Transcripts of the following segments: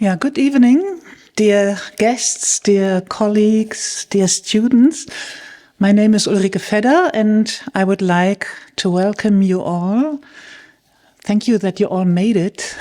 Yeah, good evening, dear guests, dear colleagues, dear students. My name is Ulrike Vedder, and I would like to welcome you all. Thank you that you all made it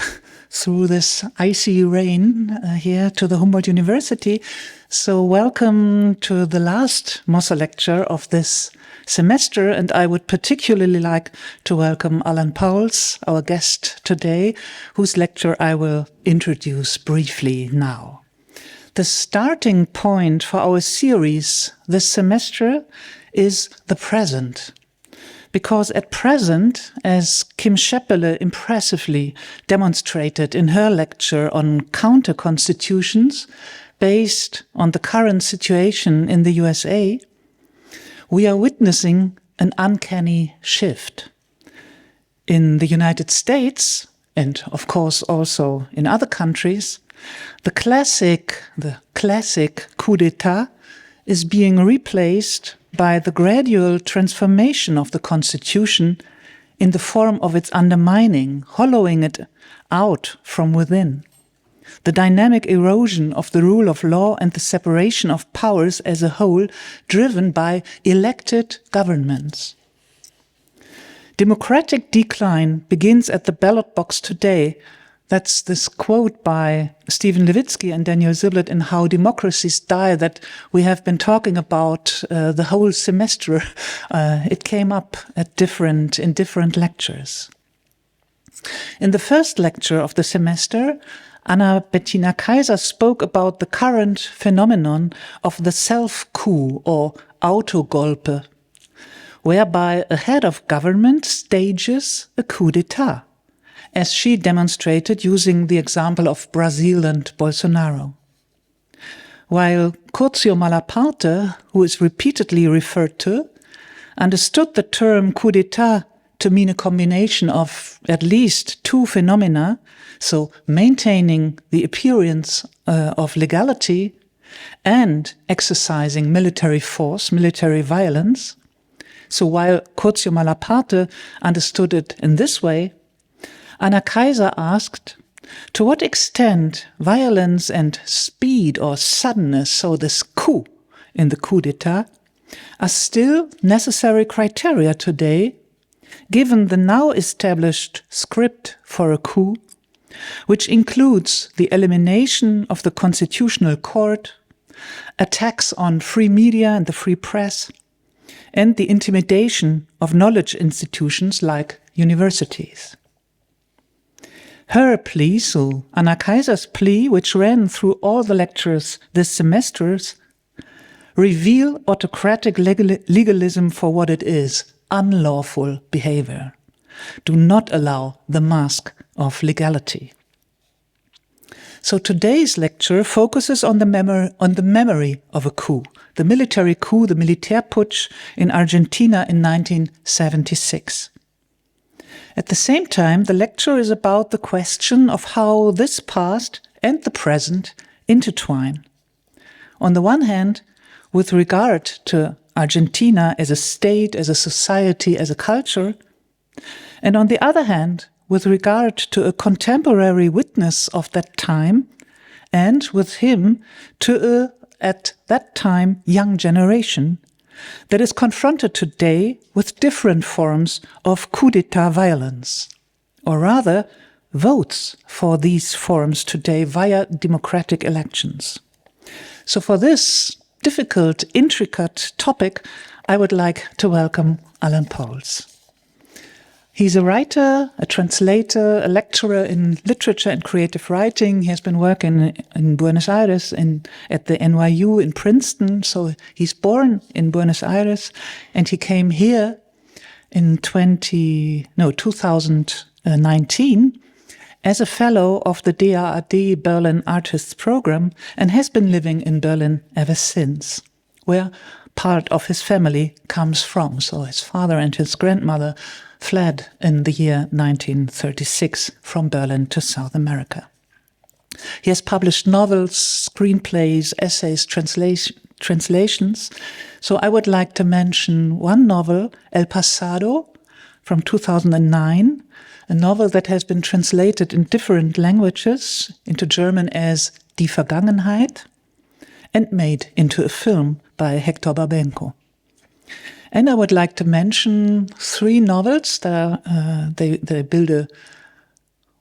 through this icy rain here to the Humboldt University. So welcome to the last Mosse-Lecture of this semester, and I would particularly like to welcome Alan Pauls, our guest today, whose lecture I will introduce briefly now. The starting point for our series this semester is the present. Because at present, as Kim Scheppele impressively demonstrated in her lecture on counter-constitutions based on the current situation in the USA, we are witnessing an uncanny shift. In the United States, and of course also in other countries, the classic coup d'etat is being replaced by the gradual transformation of the constitution in the form of its undermining, hollowing it out from within. The dynamic erosion of the rule of law and the separation of powers as a whole, driven by elected governments. Democratic decline begins at the ballot box today. That's this quote by Stephen Levitsky and Daniel Ziblatt in How Democracies Die that we have been talking about the whole semester. It came up in different lectures. In the first lecture of the semester, Anna Bettina Kaiser spoke about the current phenomenon of the self-coup or Autogolpe, whereby a head of government stages a coup d'etat, as she demonstrated using the example of Brazil and Bolsonaro. While Curzio Malaparte, who is repeatedly referred to, understood the term coup d'etat to mean a combination of at least two phenomena, so maintaining the appearance of legality and exercising military force, military violence. So while Curzio Malaparte understood it in this way, Anna Kaiser asked, to what extent violence and speed or suddenness, so this coup in the coup d'etat, are still necessary criteria today, given the now established script for a coup, which includes the elimination of the constitutional court, attacks on free media and the free press, and the intimidation of knowledge institutions like universities. Her plea, so Anna Kaiser's plea, which ran through all the lectures this semester, reveal autocratic legalism for what it is, unlawful behavior. Do not allow the mask of legality. So today's lecture focuses on the memory of a coup, the military coup, the Militärputsch in Argentina in 1976. At the same time, the lecture is about the question of how this past and the present intertwine. On the one hand, with regard to Argentina as a state, as a society, as a culture, and on the other hand, with regard to a contemporary witness of that time, and with him to a, at that time, young generation, that is confronted today with different forms of coup d'etat violence, or rather, votes for these forms today via democratic elections. So for this difficult, intricate topic, I would like to welcome Alan Pauls. He's a writer, a translator, a lecturer in literature and creative writing. He has been working in Buenos Aires at the NYU in Princeton. So he's born in Buenos Aires, and he came here in 2019 as a fellow of the DAAD Berlin Artists Program and has been living in Berlin ever since, where part of his family comes from. So his father and his grandmother fled in the year 1936 from Berlin to South America. He has published novels, screenplays, essays, translations. So I would like to mention one novel, El Pasado, from 2009, a novel that has been translated in different languages into German as Die Vergangenheit and made into a film by Héctor Babenco. And I would like to mention 3 novels that they build a,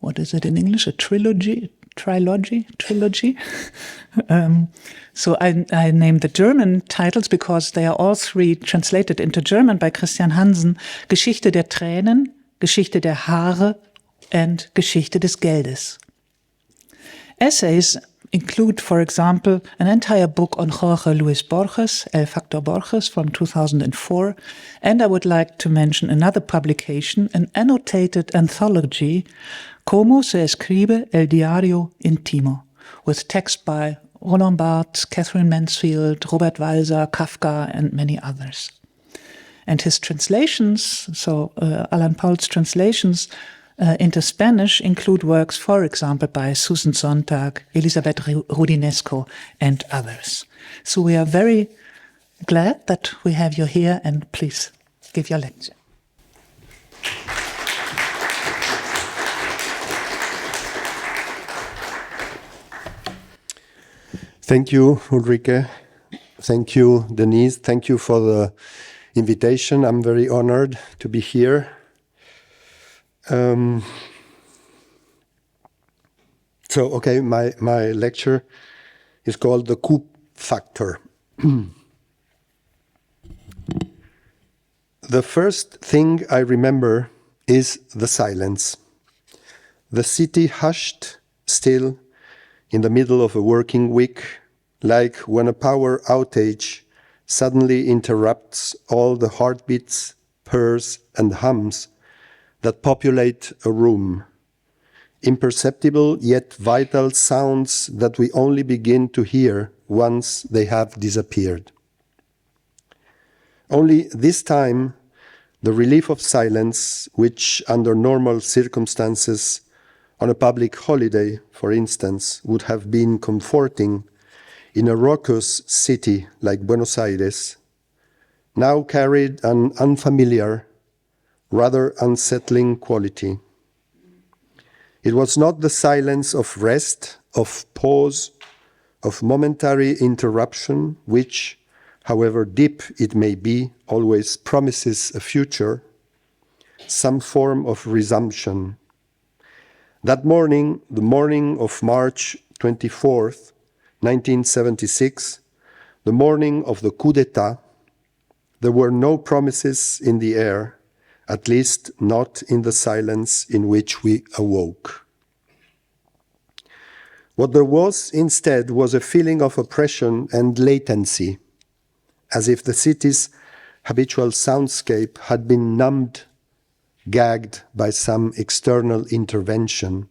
what is it in English? A trilogy? So I named the German titles because they are all 3 translated into German by Christian Hansen: Geschichte der Tränen, Geschichte der Haare, and Geschichte des Geldes. Essays include, for example, an entire book on Jorge Luis Borges, El Factor Borges, from 2004, and I would like to mention another publication, an annotated anthology, Cómo se escribe el diario intimo, with text by Roland Barthes, Catherine Mansfield, Robert Walser, Kafka, and many others. And his translations, so Alan Paul's translations into Spanish, include works, for example, by Susan Sontag, Elisabeth Rudinesco, and others. So we are very glad that we have you here, and please give your lecture. Thank you, Ulrike. Thank you, Denise. Thank you for the invitation. I'm very honored to be here. My lecture is called The Coup Factor. The first thing I remember is the silence. The city hushed, still, in the middle of a working week, like when a power outage suddenly interrupts all the heartbeats, purrs, and hums that populate a room. Imperceptible yet vital sounds that we only begin to hear once they have disappeared. Only this time, the relief of silence, which under normal circumstances, on a public holiday, for instance, would have been comforting in a raucous city like Buenos Aires, now carried an unfamiliar, rather unsettling quality. It was not the silence of rest, of pause, of momentary interruption, which, however deep it may be, always promises a future, some form of resumption. That morning, the morning of March 24th, 1976, the morning of the coup d'etat, there were no promises in the air, at least not in the silence in which we awoke. What there was instead was a feeling of oppression and latency, as if the city's habitual soundscape had been numbed, gagged by some external intervention,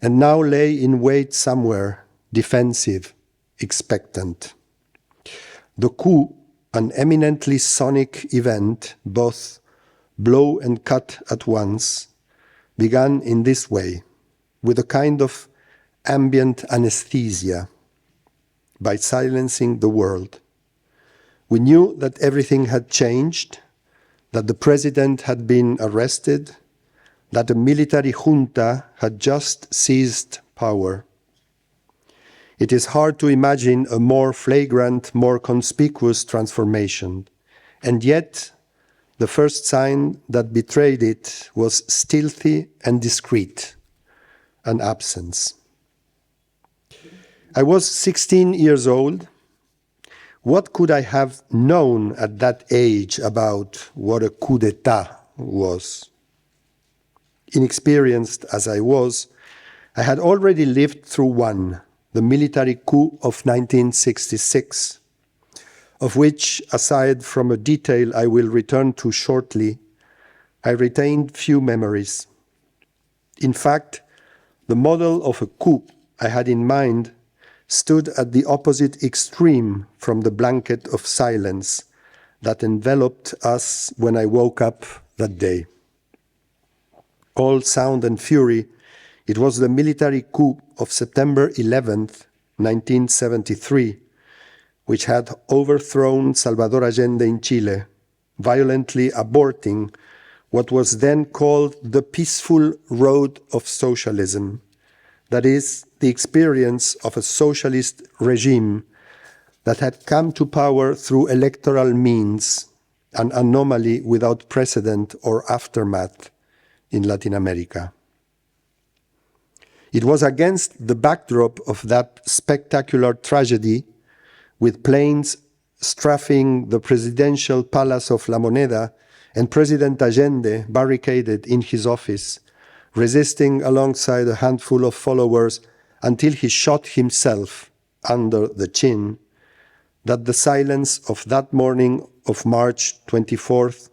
and now lay in wait somewhere, defensive, expectant. The coup, an eminently sonic event, both blow and cut at once, began in this way, with a kind of ambient anesthesia, by silencing the world. We knew that everything had changed, that the president had been arrested, that a military junta had just seized power. It is hard to imagine a more flagrant, more conspicuous transformation, and yet the first sign that betrayed it was stealthy and discreet, an absence. I was 16 years old. What could I have known at that age about what a coup d'etat was? Inexperienced as I was, I had already lived through one, the military coup of 1966, of which, aside from a detail I will return to shortly, I retained few memories. In fact, the model of a coup I had in mind stood at the opposite extreme from the blanket of silence that enveloped us when I woke up that day. All sound and fury, it was the military coup of September 11th, 1973, which had overthrown Salvador Allende in Chile, violently aborting what was then called the peaceful road of socialism, that is, the experience of a socialist regime that had come to power through electoral means, an anomaly without precedent or aftermath in Latin America. It was against the backdrop of that spectacular tragedy, with planes strafing the presidential palace of La Moneda and President Allende barricaded in his office, resisting alongside a handful of followers until he shot himself under the chin, that the silence of that morning of March 24th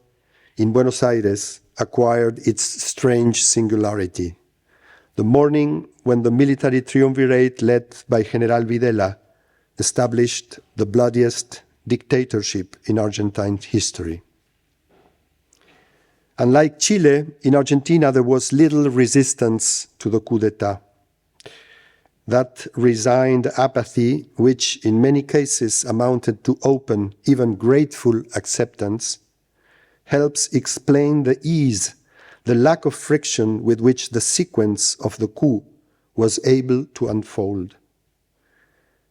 in Buenos Aires acquired its strange singularity. The morning when the military triumvirate led by General Videla established the bloodiest dictatorship in Argentine history. Unlike Chile, in Argentina there was little resistance to the coup d'etat. That resigned apathy, which in many cases amounted to open, even grateful acceptance, helps explain the ease, the lack of friction with which the sequence of the coup was able to unfold.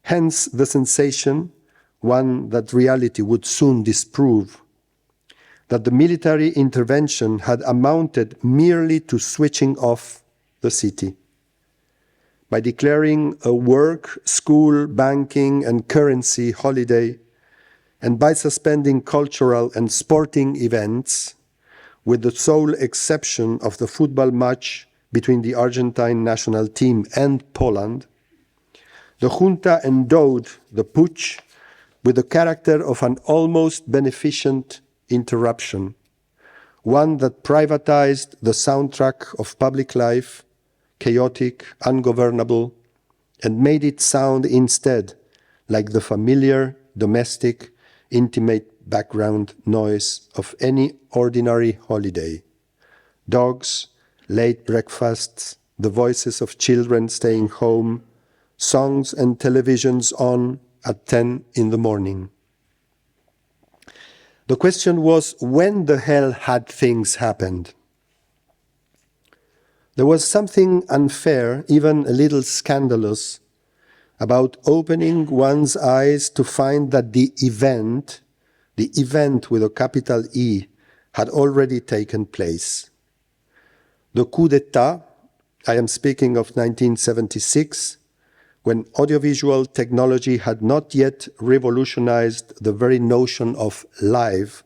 Hence the sensation, one that reality would soon disprove, that the military intervention had amounted merely to switching off the city. By declaring a work, school, banking, and currency holiday, and by suspending cultural and sporting events, with the sole exception of the football match between the Argentine national team and Poland, the junta endowed the putsch with the character of an almost beneficent interruption, one that privatized the soundtrack of public life, chaotic, ungovernable, and made it sound instead like the familiar, domestic, intimate background noise of any ordinary holiday. Dogs, late breakfasts, the voices of children staying home, songs and televisions on at 10 in the morning. The question was, when the hell had things happened? There was something unfair, even a little scandalous, about opening one's eyes to find that the event with a capital E, had already taken place. The coup d'etat, I am speaking of 1976, when audiovisual technology had not yet revolutionized the very notion of live,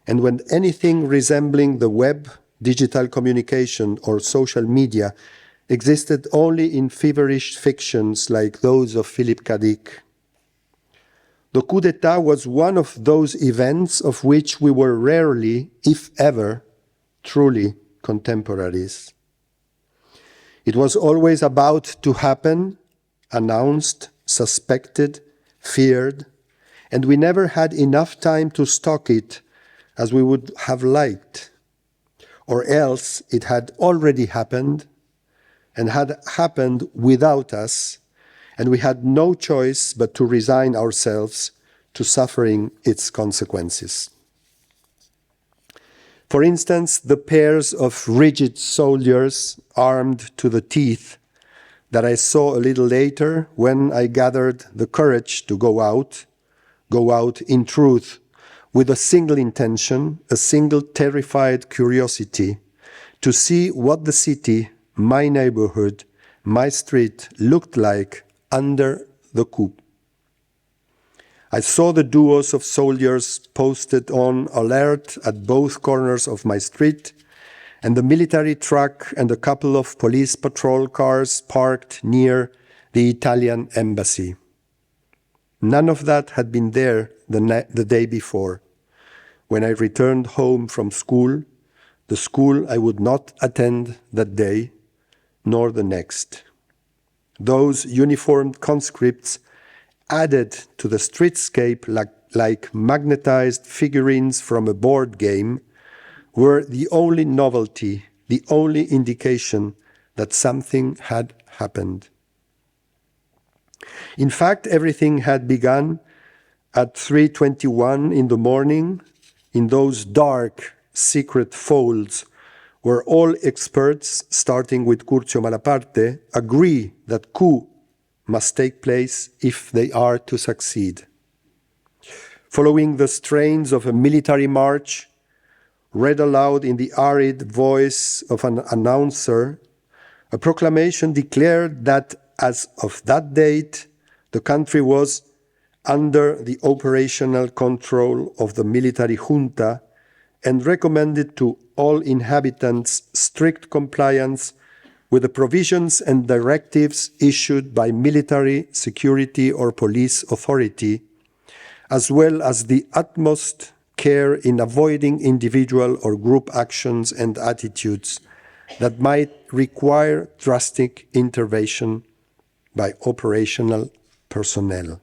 and when anything resembling the web, digital communication, or social media existed only in feverish fictions like those of Philip K. Dick. The coup d'etat was one of those events of which we were rarely, if ever, truly contemporaries. It was always about to happen, announced, suspected, feared, and we never had enough time to stalk it as we would have liked, or else it had already happened and had happened without us, and we had no choice but to resign ourselves to suffering its consequences. For instance, the pairs of rigid soldiers armed to the teeth that I saw a little later when I gathered the courage to go out in truth, with a single intention, a single terrified curiosity, to see what the city, my neighborhood, my street looked like under the coup. I saw the duos of soldiers posted on alert at both corners of my street, and the military truck and a couple of police patrol cars parked near the Italian embassy. None of that had been there the day before, when I returned home from school, the school I would not attend that day, nor the next. Those uniformed conscripts added to the streetscape like magnetized figurines from a board game were the only novelty, the only indication that something had happened. In fact, everything had begun at 3:21 in the morning in those dark, secret folds, where all experts, starting with Curcio Malaparte, agree that coup must take place if they are to succeed. Following the strains of a military march, read aloud in the arid voice of an announcer, a proclamation declared that as of that date, the country was under the operational control of the military junta and recommended to all inhabitants strict compliance with the provisions and directives issued by military, security, or police authority, as well as the utmost care in avoiding individual or group actions and attitudes that might require drastic intervention by operational personnel.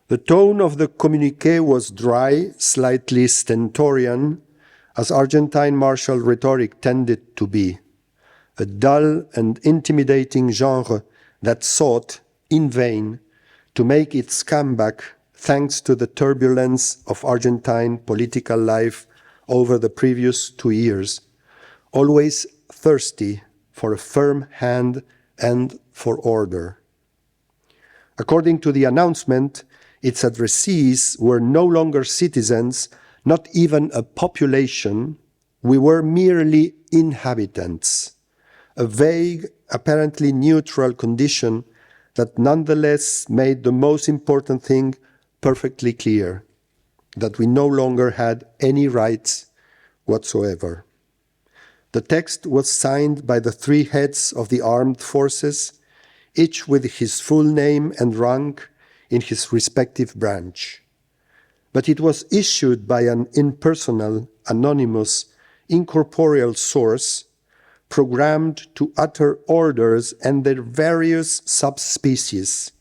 The tone of the communiqué was dry, slightly stentorian, as Argentine martial rhetoric tended to be, a dull and intimidating genre that sought, in vain, to make its comeback thanks to the turbulence of Argentine political life over the previous 2 years, always thirsty for a firm hand and for order. According to the announcement, its addressees were no longer citizens, not even a population. We were merely inhabitants, a vague, apparently neutral condition that nonetheless made the most important thing perfectly clear, that we no longer had any rights whatsoever. The text was signed by the 3 heads of the armed forces, each with his full name and rank in his respective branch. But it was issued by an impersonal, anonymous, incorporeal source, programmed to utter orders and their various subspecies,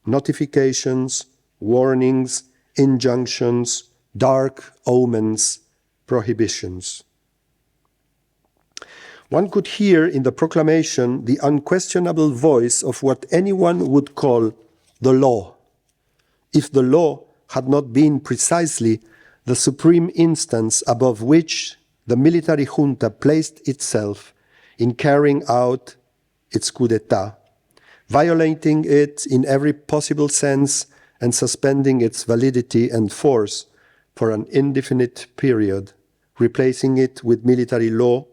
notifications, warnings, injunctions, dark omens, prohibitions. One could hear in the proclamation the unquestionable voice of what anyone would call the law, if the law had not been precisely the supreme instance above which the military junta placed itself in carrying out its coup d'etat, violating it in every possible sense and suspending its validity and force for an indefinite period, replacing it with military law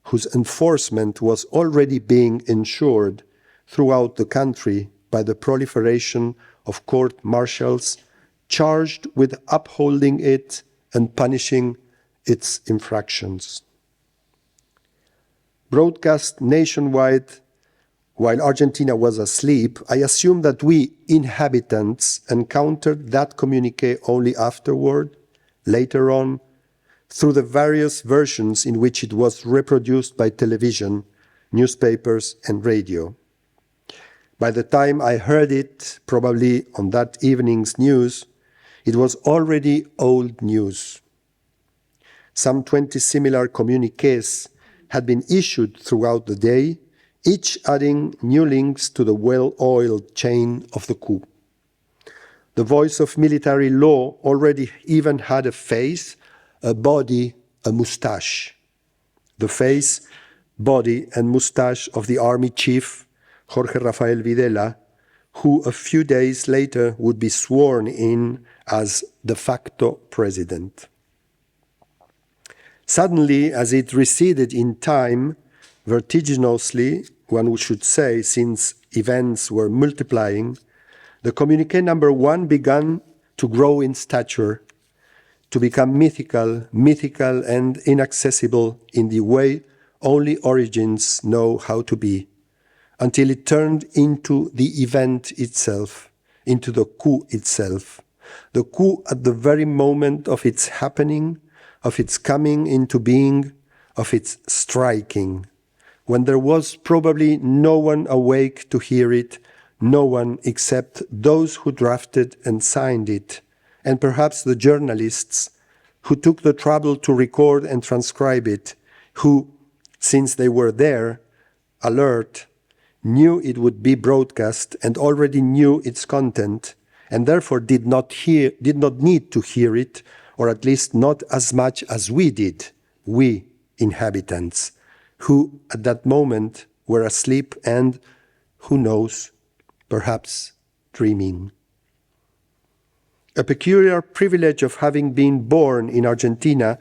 whose enforcement was already being ensured throughout the country by the proliferation of court-martials charged with upholding it and punishing its infractions. Broadcast nationwide while Argentina was asleep, I assume that we inhabitants encountered that communiqué only afterward, later on, through the various versions in which it was reproduced by television, newspapers, and radio. By the time I heard it, probably on that evening's news, it was already old news. Some 20 similar communiques had been issued throughout the day, each adding new links to the well-oiled chain of the coup. The voice of military law already even had a face, a body, a mustache. The face, body, and mustache of the army chief, Jorge Rafael Videla, who a few days later would be sworn in as de facto president. Suddenly, as it receded in time, vertiginously, one should say, since events were multiplying, the communiqué number 1 began to grow in stature, to become mythical and inaccessible in the way only origins know how to be, until it turned into the event itself, into the coup itself. The coup at the very moment of its happening, of its coming into being, of its striking, when there was probably no one awake to hear it, no one except those who drafted and signed it, and perhaps the journalists who took the trouble to record and transcribe it, who, since they were there, alert, knew it would be broadcast and already knew its content, and therefore did not need to hear it or at least not as much as we did, we inhabitants, who at that moment were asleep and, who knows, perhaps dreaming. A peculiar privilege of having been born in Argentina,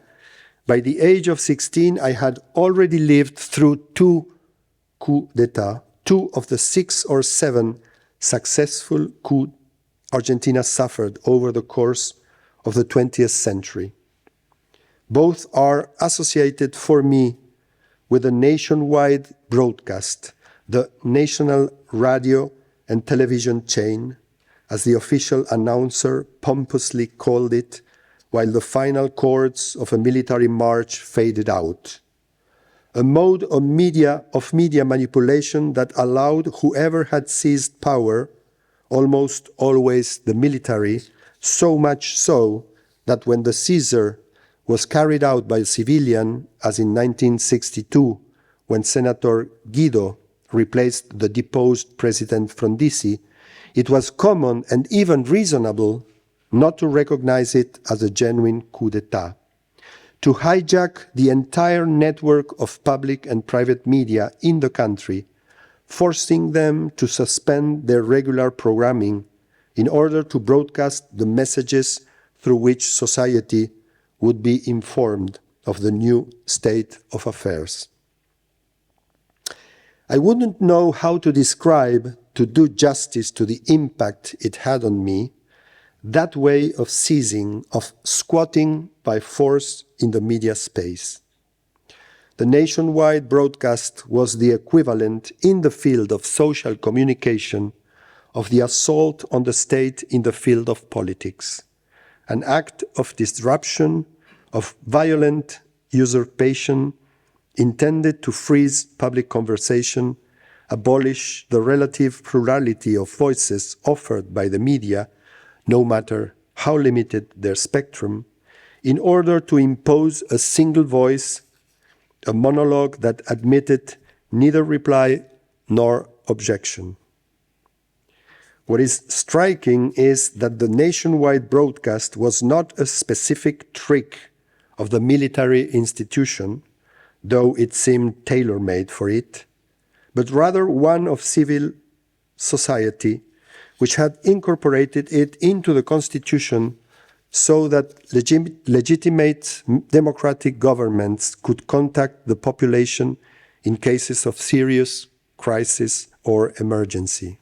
by the age of 16 I had already lived through 2 coups d'etat, 2 of the 6 or 7 successful coups Argentina suffered over the course of the 20th century. Both are associated for me with a nationwide broadcast, the national radio and television chain, as the official announcer pompously called it, while the final chords of a military march faded out. A mode of media manipulation that allowed whoever had seized power, almost always the military, so much so that when the seizure was carried out by a civilian, as in 1962, when Senator Guido replaced the deposed President Frondizi, it was common and even reasonable not to recognize it as a genuine coup d'etat. To hijack the entire network of public and private media in the country, forcing them to suspend their regular programming in order to broadcast the messages through which society would be informed of the new state of affairs. I wouldn't know how to describe, to do justice to the impact it had on me, that way of seizing, of squatting by force in the media space. The nationwide broadcast was the equivalent in the field of social communication of the assault on the state in the field of politics, an act of disruption, of violent usurpation intended to freeze public conversation, abolish the relative plurality of voices offered by the media, no matter how limited their spectrum, in order to impose a single voice, a monologue that admitted neither reply nor objection. What is striking is that the nationwide broadcast was not a specific trick of the military institution, though it seemed tailor-made for it, but rather one of civil society, which had incorporated it into the Constitution so that legitimate democratic governments could contact the population in cases of serious crisis or emergency.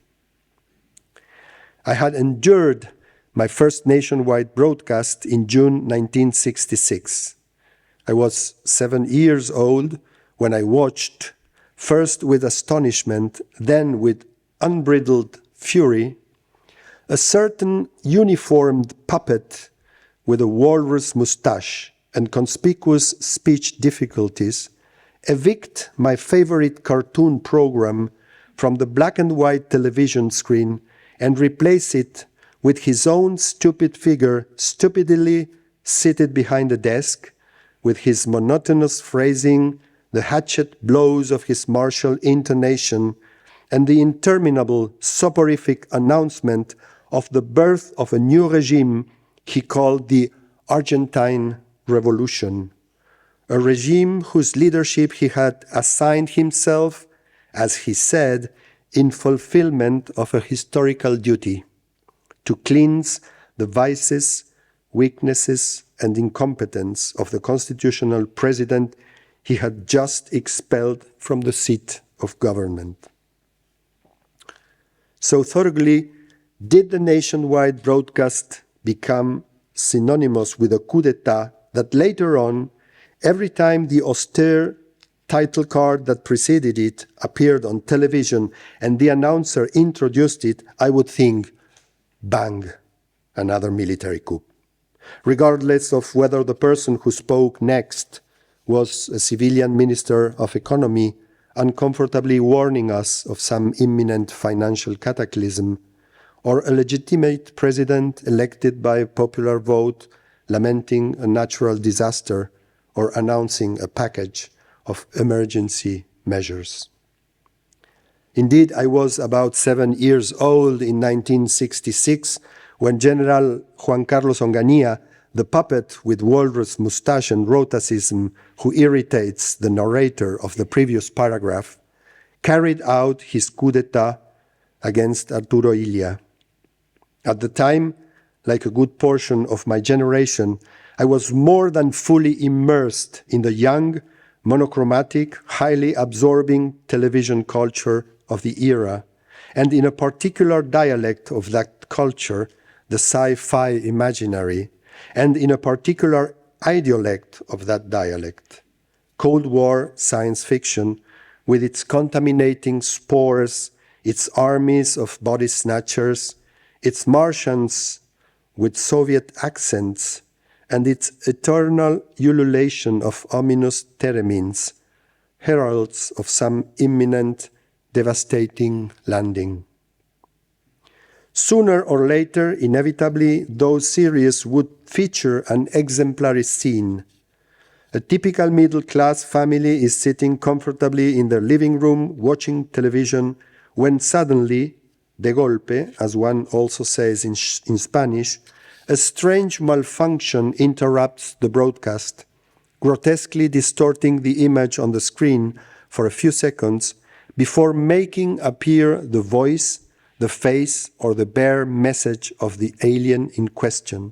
I had endured my first nationwide broadcast in June 1966. I was 7 years old when I watched, first with astonishment, then with unbridled fury, a certain uniformed puppet with a walrus mustache and conspicuous speech difficulties evict my favorite cartoon program from the black and white television screen and replace it with his own stupid figure stupidly seated behind a desk, with his monotonous phrasing, the hatchet blows of his martial intonation, and the interminable soporific announcement of the birth of a new regime he called the Argentine Revolution, a regime whose leadership he had assigned himself, as he said, in fulfillment of a historical duty, to cleanse the vices, weaknesses, and incompetence of the constitutional president he had just expelled from the seat of government. So thoroughly did the nationwide broadcast become synonymous with a coup d'etat that later on, every time the austere title card that preceded it appeared on television and the announcer introduced it, I would think, bang, another military coup, regardless of whether the person who spoke next was a civilian minister of economy uncomfortably warning us of some imminent financial cataclysm, or a legitimate president elected by popular vote lamenting a natural disaster or announcing a package of emergency measures. Indeed, I was about 7 years old in 1966 when General Juan Carlos Onganía, the puppet with walrus mustache and rhotacism who irritates the narrator of the previous paragraph, carried out his coup d'etat against Arturo Illia. At the time, like a good portion of my generation, I was more than fully immersed in the young, monochromatic, highly absorbing television culture of the era, and in a particular dialect of that culture, the sci-fi imaginary, and in a particular idiolect of that dialect, Cold War science fiction, with its contaminating spores, its armies of body snatchers, its Martians with Soviet accents, and its eternal ululation of ominous theremins, heralds of some imminent, devastating landing. Sooner or later, inevitably, those series would feature an exemplary scene. A typical middle-class family is sitting comfortably in their living room watching television when suddenly, de golpe, as one also says in Spanish, a strange malfunction interrupts the broadcast, grotesquely distorting the image on the screen for a few seconds before making appear the voice, the face, or the bare message of the alien in question,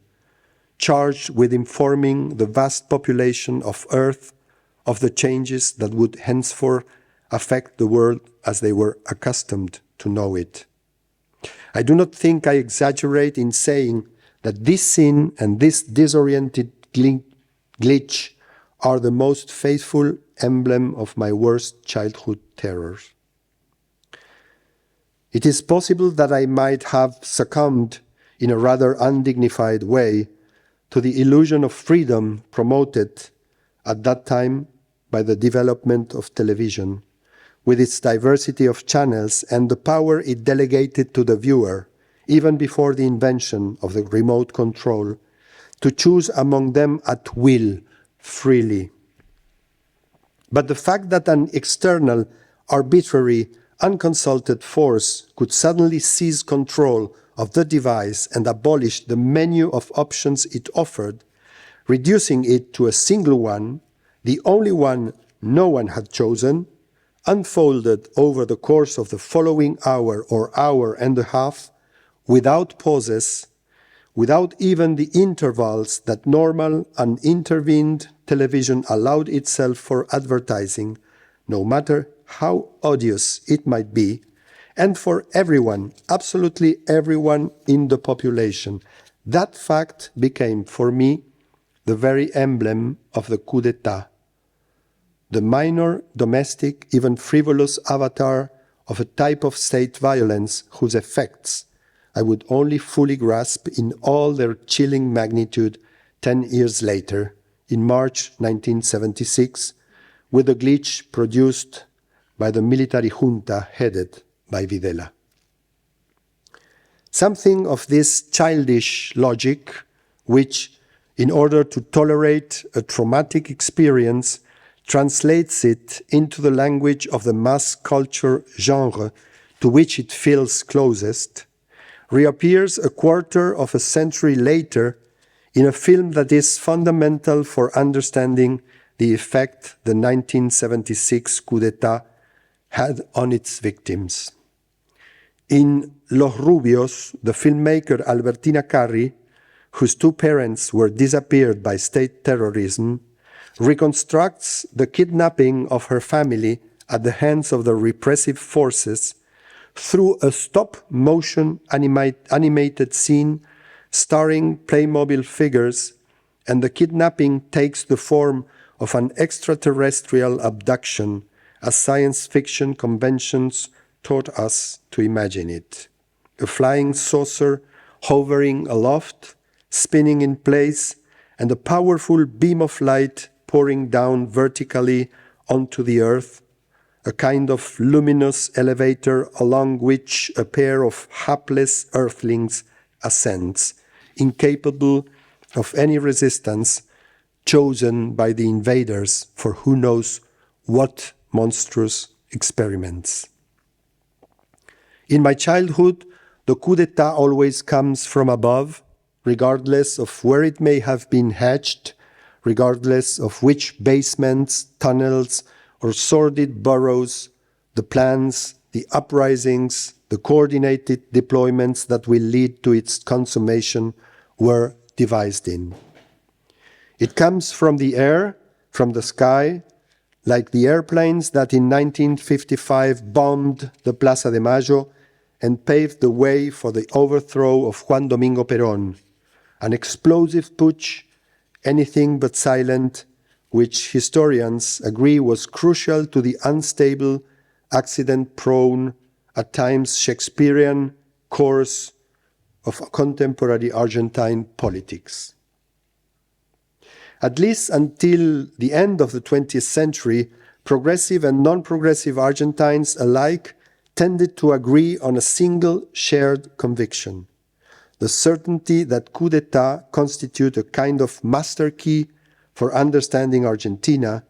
charged with informing the vast population of Earth of the changes that would henceforth affect the world as they were accustomed to know it. I do not think I exaggerate in saying that this scene and this disoriented glitch are the most faithful emblem of my worst childhood terrors. It is possible that I might have succumbed in a rather undignified way to the illusion of freedom promoted at that time by the development of television, with its diversity of channels and the power it delegated to the viewer, even before the invention of the remote control, to choose among them at will, freely. But the fact that an external, arbitrary, unconsulted force could suddenly seize control of the device and abolish the menu of options it offered, reducing it to a single one, the only one no one had chosen, unfolded over the course of the following hour or hour and a half, without pauses, without even the intervals that normal, unintervened television allowed itself for advertising, no matter how odious it might be, and for everyone, absolutely everyone in the population. That fact became, for me, the very emblem of the coup d'etat, the minor, domestic, even frivolous avatar of a type of state violence whose effects I would only fully grasp in all their chilling magnitude 10 years later, in March 1976, with the glitch produced by the military junta headed by Videla. Something of this childish logic, which, in order to tolerate a traumatic experience, translates it into the language of the mass culture genre to which it feels closest, reappears a quarter of a century later in a film that is fundamental for understanding the effect the 1976 coup d'etat had on its victims. In Los Rubios, the filmmaker Albertina Carri, whose two parents were disappeared by state terrorism, reconstructs the kidnapping of her family at the hands of the repressive forces through a stop-motion animated scene starring Playmobil figures, and the kidnapping takes the form of an extraterrestrial abduction, as science fiction conventions taught us to imagine it. A flying saucer hovering aloft, spinning in place, and a powerful beam of light pouring down vertically onto the earth, a kind of luminous elevator along which a pair of hapless earthlings ascends, incapable of any resistance, chosen by the invaders for who knows what monstrous experiments. In my childhood, the coup d'etat always comes from above, regardless of where it may have been hatched, regardless of which basements, tunnels, or sordid burrows, the plans, the uprisings, the coordinated deployments that will lead to its consummation were devised in. It comes from the air, from the sky, like the airplanes that in 1955 bombed the Plaza de Mayo and paved the way for the overthrow of Juan Domingo Perón, an explosive putsch, anything but silent, which historians agree was crucial to the unstable, accident-prone, at times Shakespearean course of contemporary Argentine politics. At least until the end of the 20th century, progressive and non-progressive Argentines alike tended to agree on a single shared conviction: the certainty that coup d'etat constitute a kind of master key for understanding Argentina,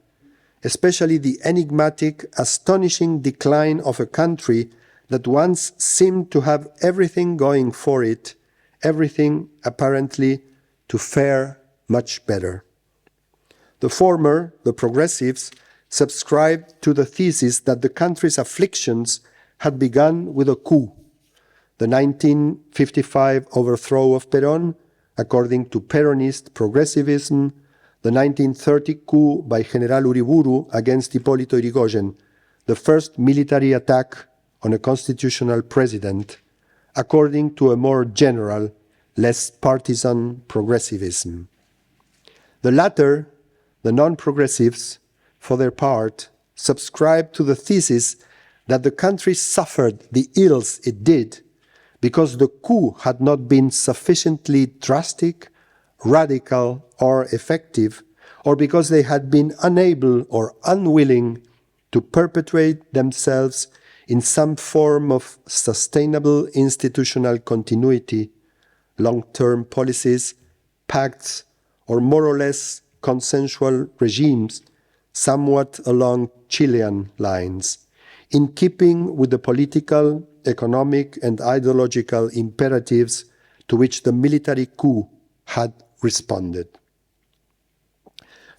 especially the enigmatic, astonishing decline of a country that once seemed to have everything going for it, everything apparently to fare much better. The former, the progressives, subscribed to the thesis that the country's afflictions had begun with a coup, the 1955 overthrow of Perón, according to Peronist progressivism, the 1930 coup by General Uriburu against Hipólito Yrigoyen, the first military attack on a constitutional president, according to a more general, less partisan progressivism. The latter, the non-progressives, for their part, subscribed to the thesis that the country suffered the ills it did because the coup had not been sufficiently drastic, radical, or effective, or because they had been unable or unwilling to perpetuate themselves in some form of sustainable institutional continuity, long-term policies, pacts, or more or less consensual regimes, somewhat along Chilean lines, in keeping with the political, economic, and ideological imperatives to which the military coup had responded.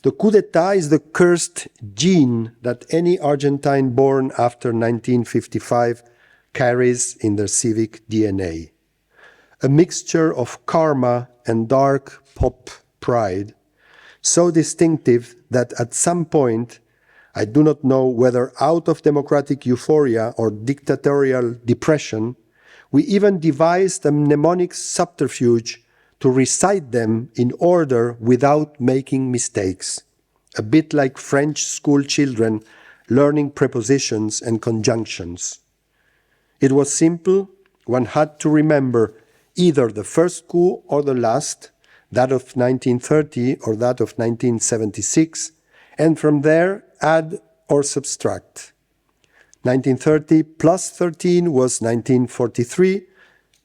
The coup d'etat is the cursed gene that any Argentine born after 1955 carries in their civic DNA. A mixture of karma and dark pop pride, so distinctive that at some point, I do not know whether out of democratic euphoria or dictatorial depression, we even devised a mnemonic subterfuge to recite them in order without making mistakes, a bit like French school children learning prepositions and conjunctions. It was simple. One had to remember either the first coup or the last, that of 1930 or that of 1976, and from there add or subtract. 1930 plus 13 was 1943,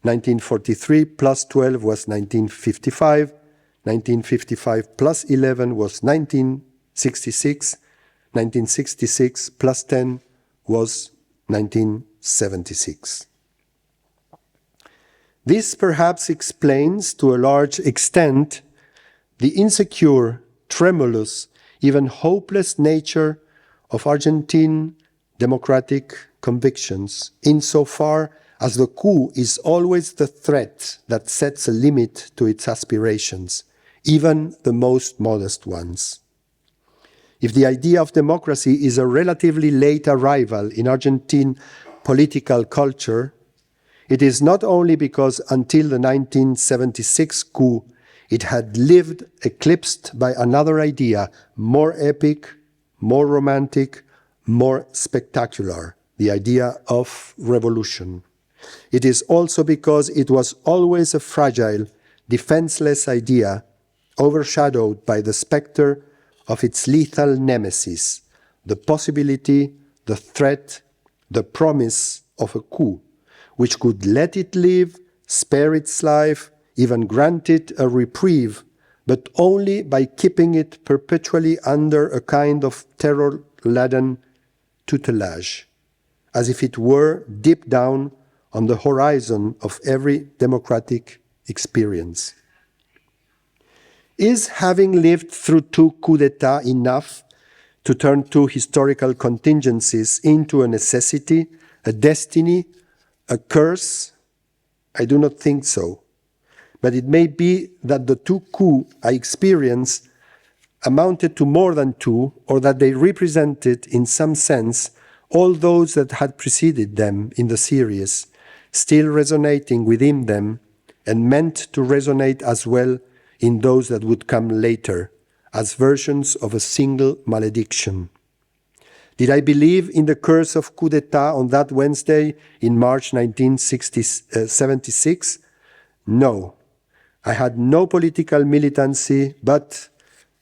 1943 plus 12 was 1955, 1955 plus 11 was 1966, 1966 plus 10 was 1976. This perhaps explains, to a large extent, the insecure, tremulous, even hopeless nature of Argentine democratic convictions, insofar as the coup is always the threat that sets a limit to its aspirations, even the most modest ones. If the idea of democracy is a relatively late arrival in Argentine political culture, it is not only because until the 1976 coup, it had lived eclipsed by another idea, more epic, more romantic, more spectacular, the idea of revolution. It is also because it was always a fragile, defenseless idea, overshadowed by the specter of its lethal nemesis, the possibility, the threat, the promise of a coup, which could let it live, spare its life, even grant it a reprieve, but only by keeping it perpetually under a kind of terror-laden tutelage, as if it were deep down on the horizon of every democratic experience. Is having lived through 2 coups d'etat enough to turn 2 historical contingencies into a necessity, a destiny, a curse? I do not think so. But it may be that the 2 coups I experienced amounted to more than 2, or that they represented, in some sense, all those that had preceded them in the series, still resonating within them, and meant to resonate as well in those that would come later, as versions of a single malediction. Did I believe in the curse of coup d'etat on that Wednesday in March 1976? No. I had no political militancy, but,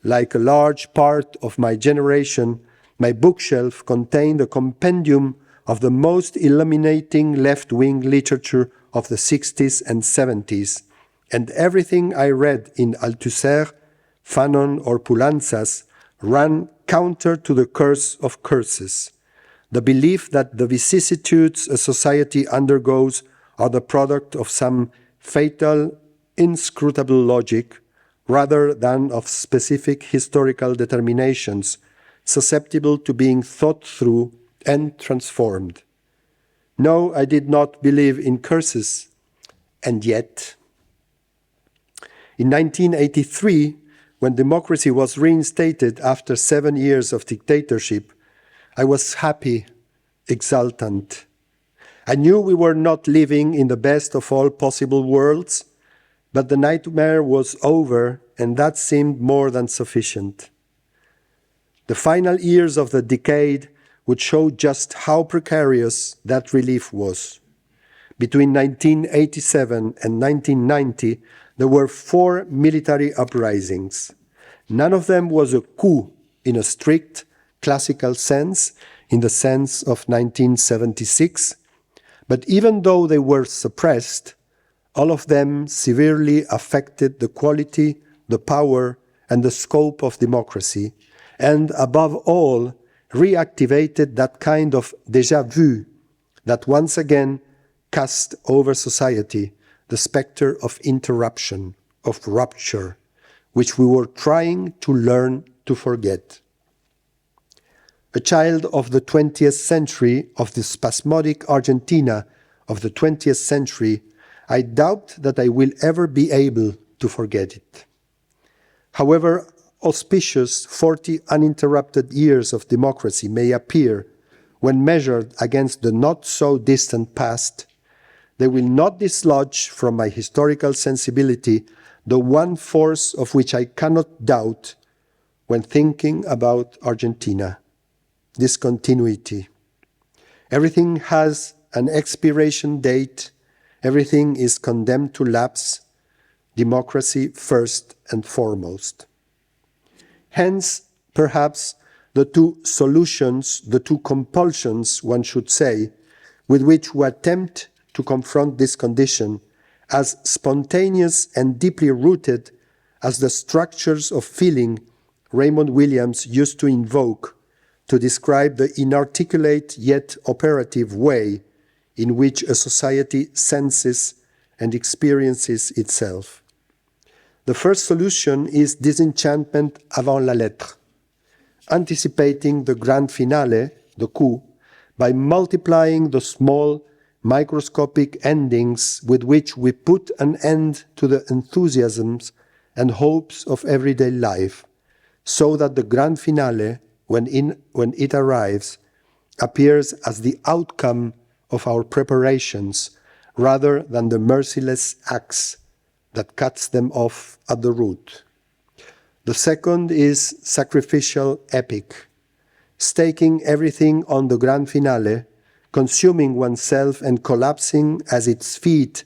like a large part of my generation, my bookshelf contained a compendium of the most illuminating left-wing literature of the 60s and 70s, and everything I read in Althusser, Fanon, or Poulantzas ran counter to the curse of curses, the belief that the vicissitudes a society undergoes are the product of some fatal, inscrutable logic, rather than of specific historical determinations susceptible to being thought through and transformed. No, I did not believe in curses, and yet, in 1983, when democracy was reinstated after 7 years of dictatorship, I was happy, exultant. I knew we were not living in the best of all possible worlds, but the nightmare was over, and that seemed more than sufficient. The final years of the decade would show just how precarious that relief was. Between 1987 and 1990, there were 4 military uprisings. None of them was a coup in a strict classical sense, in the sense of 1976, but even though they were suppressed, all of them severely affected the quality, the power, and the scope of democracy, and above all, reactivated that kind of déjà vu that once again cast over society the specter of interruption, of rupture, which we were trying to learn to forget. A child of the 20th century, of the spasmodic Argentina of the 20th century, I doubt that I will ever be able to forget it. However auspicious 40 uninterrupted years of democracy may appear when measured against the not-so-distant past, they will not dislodge from my historical sensibility the one force of which I cannot doubt when thinking about Argentina: discontinuity. Everything has an expiration date, everything is condemned to lapse, democracy first and foremost. Hence, perhaps, the 2 solutions, the 2 compulsions, one should say, with which we attempt to confront this condition, as spontaneous and deeply rooted as the structures of feeling Raymond Williams used to invoke to describe the inarticulate yet operative way in which a society senses and experiences itself. The first solution is disenchantment avant la lettre, anticipating the grand finale, the coup, by multiplying the small, microscopic endings with which we put an end to the enthusiasms and hopes of everyday life, so that the grand finale, when it arrives, appears as the outcome of our preparations rather than the merciless axe that cuts them off at the root. The second is sacrificial epic, staking everything on the grand finale, consuming oneself and collapsing at its feet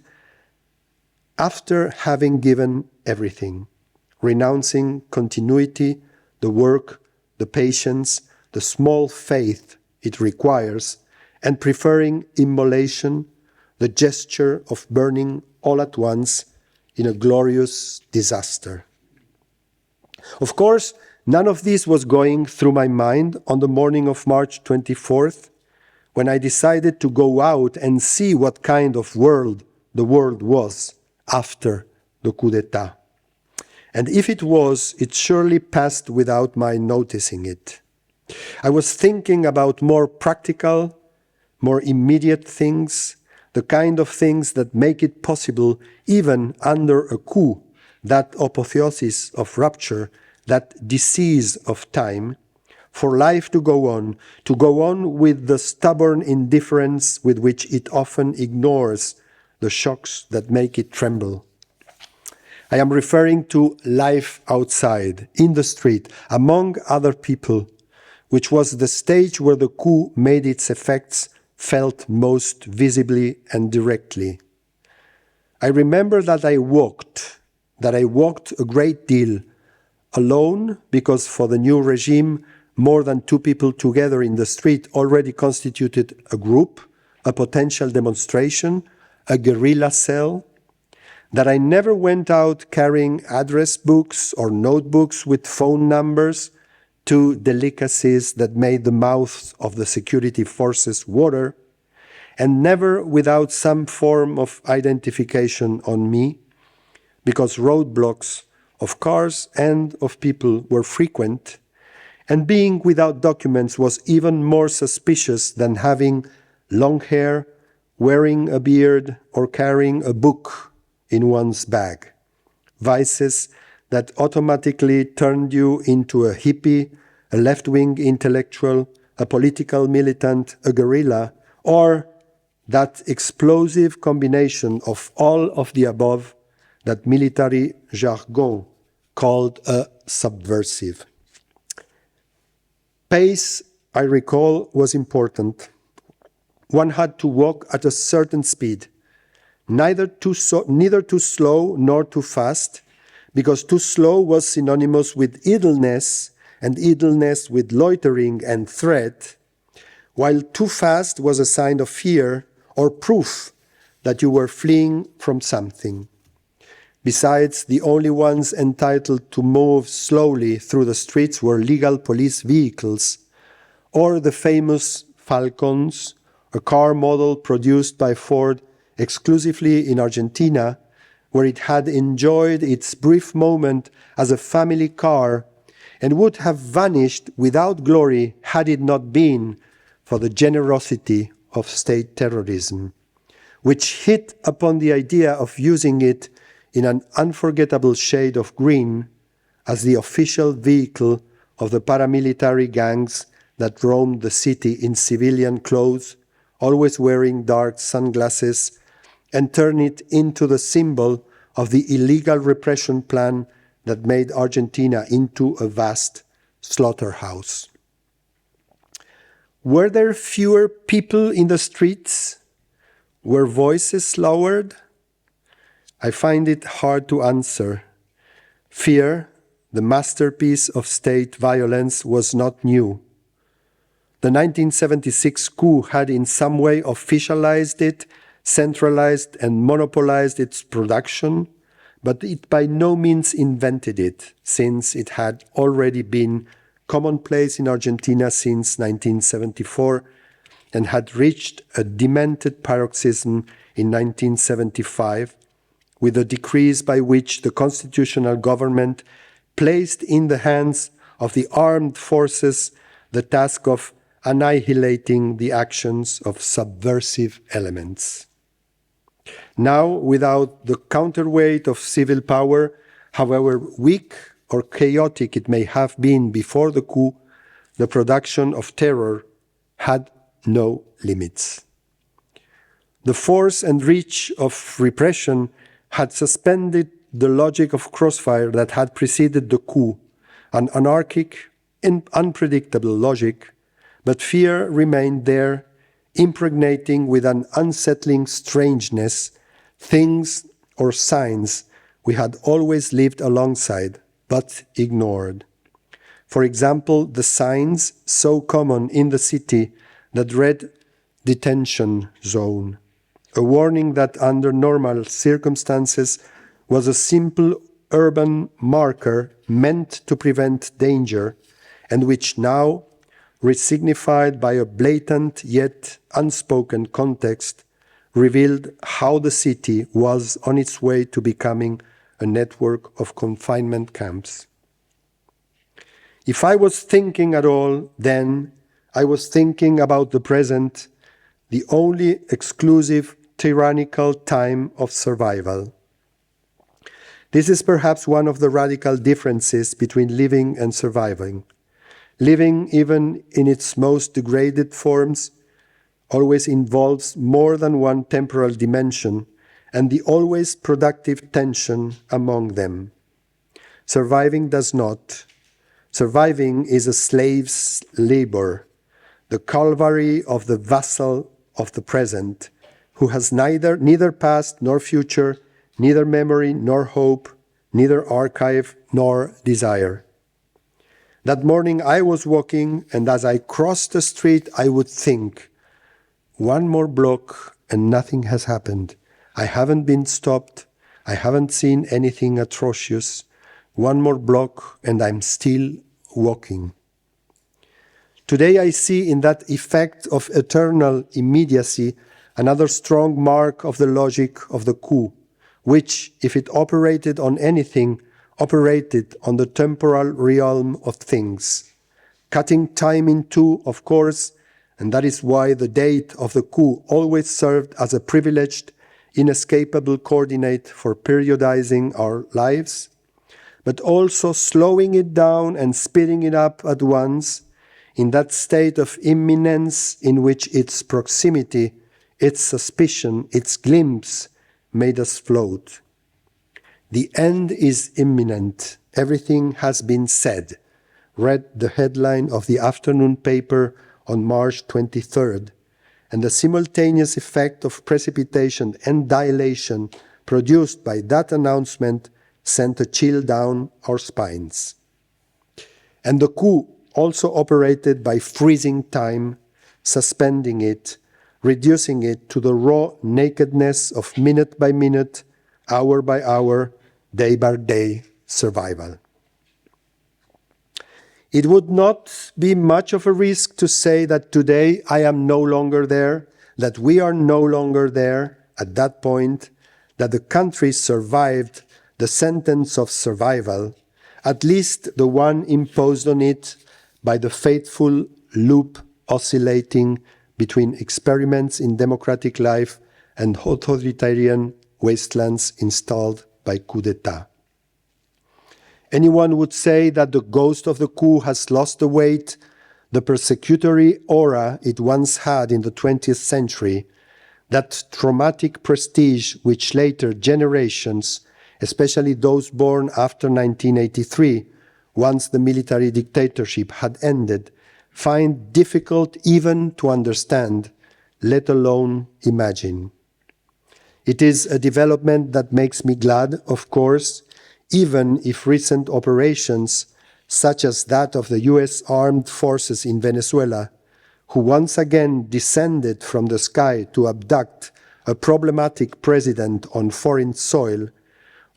after having given everything, renouncing continuity, the work, the patience, the small faith it requires, and preferring immolation, the gesture of burning all at once in a glorious disaster. Of course, none of this was going through my mind on the morning of March 24th, when I decided to go out and see what kind of world the world was after the coup d'etat. And if it was, it surely passed without my noticing it. I was thinking about more practical, more immediate things, the kind of things that make it possible, even under a coup, that apotheosis of rupture, that disease of time, for life to go on with the stubborn indifference with which it often ignores the shocks that make it tremble. I am referring to life outside, in the street, among other people, which was the stage where the coup made its effects felt most visibly and directly. I remember that I walked a great deal, alone, because for the new regime, more than two people together in the street already constituted a group, a potential demonstration, a guerrilla cell, that I never went out carrying address books or notebooks with phone numbers, two delicacies that made the mouths of the security forces water, and never without some form of identification on me, because roadblocks of cars and of people were frequent, and being without documents was even more suspicious than having long hair, wearing a beard, or carrying a book in one's bag. Vices that automatically turned you into a hippie, a left-wing intellectual, a political militant, a guerrilla, or that explosive combination of all of the above that military jargon called a subversive. Pace, I recall, was important. One had to walk at a certain speed, neither too slow nor too fast, because too slow was synonymous with idleness, and idleness with loitering and threat, while too fast was a sign of fear or proof that you were fleeing from something. Besides, the only ones entitled to move slowly through the streets were legal police vehicles, or the famous Falcons, a car model produced by Ford exclusively in Argentina, where it had enjoyed its brief moment as a family car and would have vanished without glory had it not been for the generosity of state terrorism, which hit upon the idea of using it in an unforgettable shade of green as the official vehicle of the paramilitary gangs that roamed the city in civilian clothes, always wearing dark sunglasses, and turn it into the symbol of the illegal repression plan that made Argentina into a vast slaughterhouse. Were there fewer people in the streets? Were voices lowered? I find it hard to answer. Fear, the masterpiece of state violence, was not new. The 1976 coup had in some way officialized it, centralized and monopolized its production, but it by no means invented it, since it had already been commonplace in Argentina since 1974 and had reached a demented paroxysm in 1975 with the decrees by which the constitutional government placed in the hands of the armed forces the task of annihilating the actions of subversive elements. Now, without the counterweight of civil power, however weak or chaotic it may have been before the coup, the production of terror had no limits. The force and reach of repression had suspended the logic of crossfire that had preceded the coup, an anarchic and unpredictable logic, but fear remained there, impregnating with an unsettling strangeness things or signs we had always lived alongside, but ignored. For example, the signs so common in the city that read detention zone, a warning that under normal circumstances was a simple urban marker meant to prevent danger, and which now, resignified by a blatant yet unspoken context, revealed how the city was on its way to becoming a network of confinement camps. If I was thinking at all then, I was thinking about the present, the only exclusive tyrannical time of survival. This is perhaps one of the radical differences between living and surviving. Living, even in its most degraded forms, always involves more than one temporal dimension and the always productive tension among them. Surviving does not. Surviving is a slave's labor, the calvary of the vassal of the present, who has neither past nor future, neither memory nor hope, neither archive nor desire. That morning I was walking, and as I crossed the street, I would think, one more block and nothing has happened. I haven't been stopped. I haven't seen anything atrocious. One more block and I'm still walking. Today I see in that effect of eternal immediacy another strong mark of the logic of the coup, which, if it operated on anything, operated on the temporal realm of things, cutting time in two, of course, and that is why the date of the coup always served as a privileged, inescapable coordinate for periodizing our lives, but also slowing it down and speeding it up at once in that state of imminence in which its proximity, its suspicion, its glimpse made us float. The end is imminent. Everything has been said. Read the headline of the afternoon paper on March 23rd, and the simultaneous effect of precipitation and dilation produced by that announcement sent a chill down our spines. And the coup also operated by freezing time, suspending it, reducing it to the raw nakedness of minute by minute, hour by hour, day by day survival. It would not be much of a risk to say that today I am no longer there, that we are no longer there at that point, that the country survived the sentence of survival, at least the one imposed on it by the faithful loop oscillating between experiments in democratic life and authoritarian wastelands installed by coup d'etat. Anyone would say that the ghost of the coup has lost the weight, the persecutory aura it once had in the 20th century, that traumatic prestige which later generations, especially those born after 1983, once the military dictatorship had ended, find difficult even to understand, let alone imagine. It is a development that makes me glad, of course, even if recent operations, such as that of the US armed forces in Venezuela, who once again descended from the sky to abduct a problematic president on foreign soil,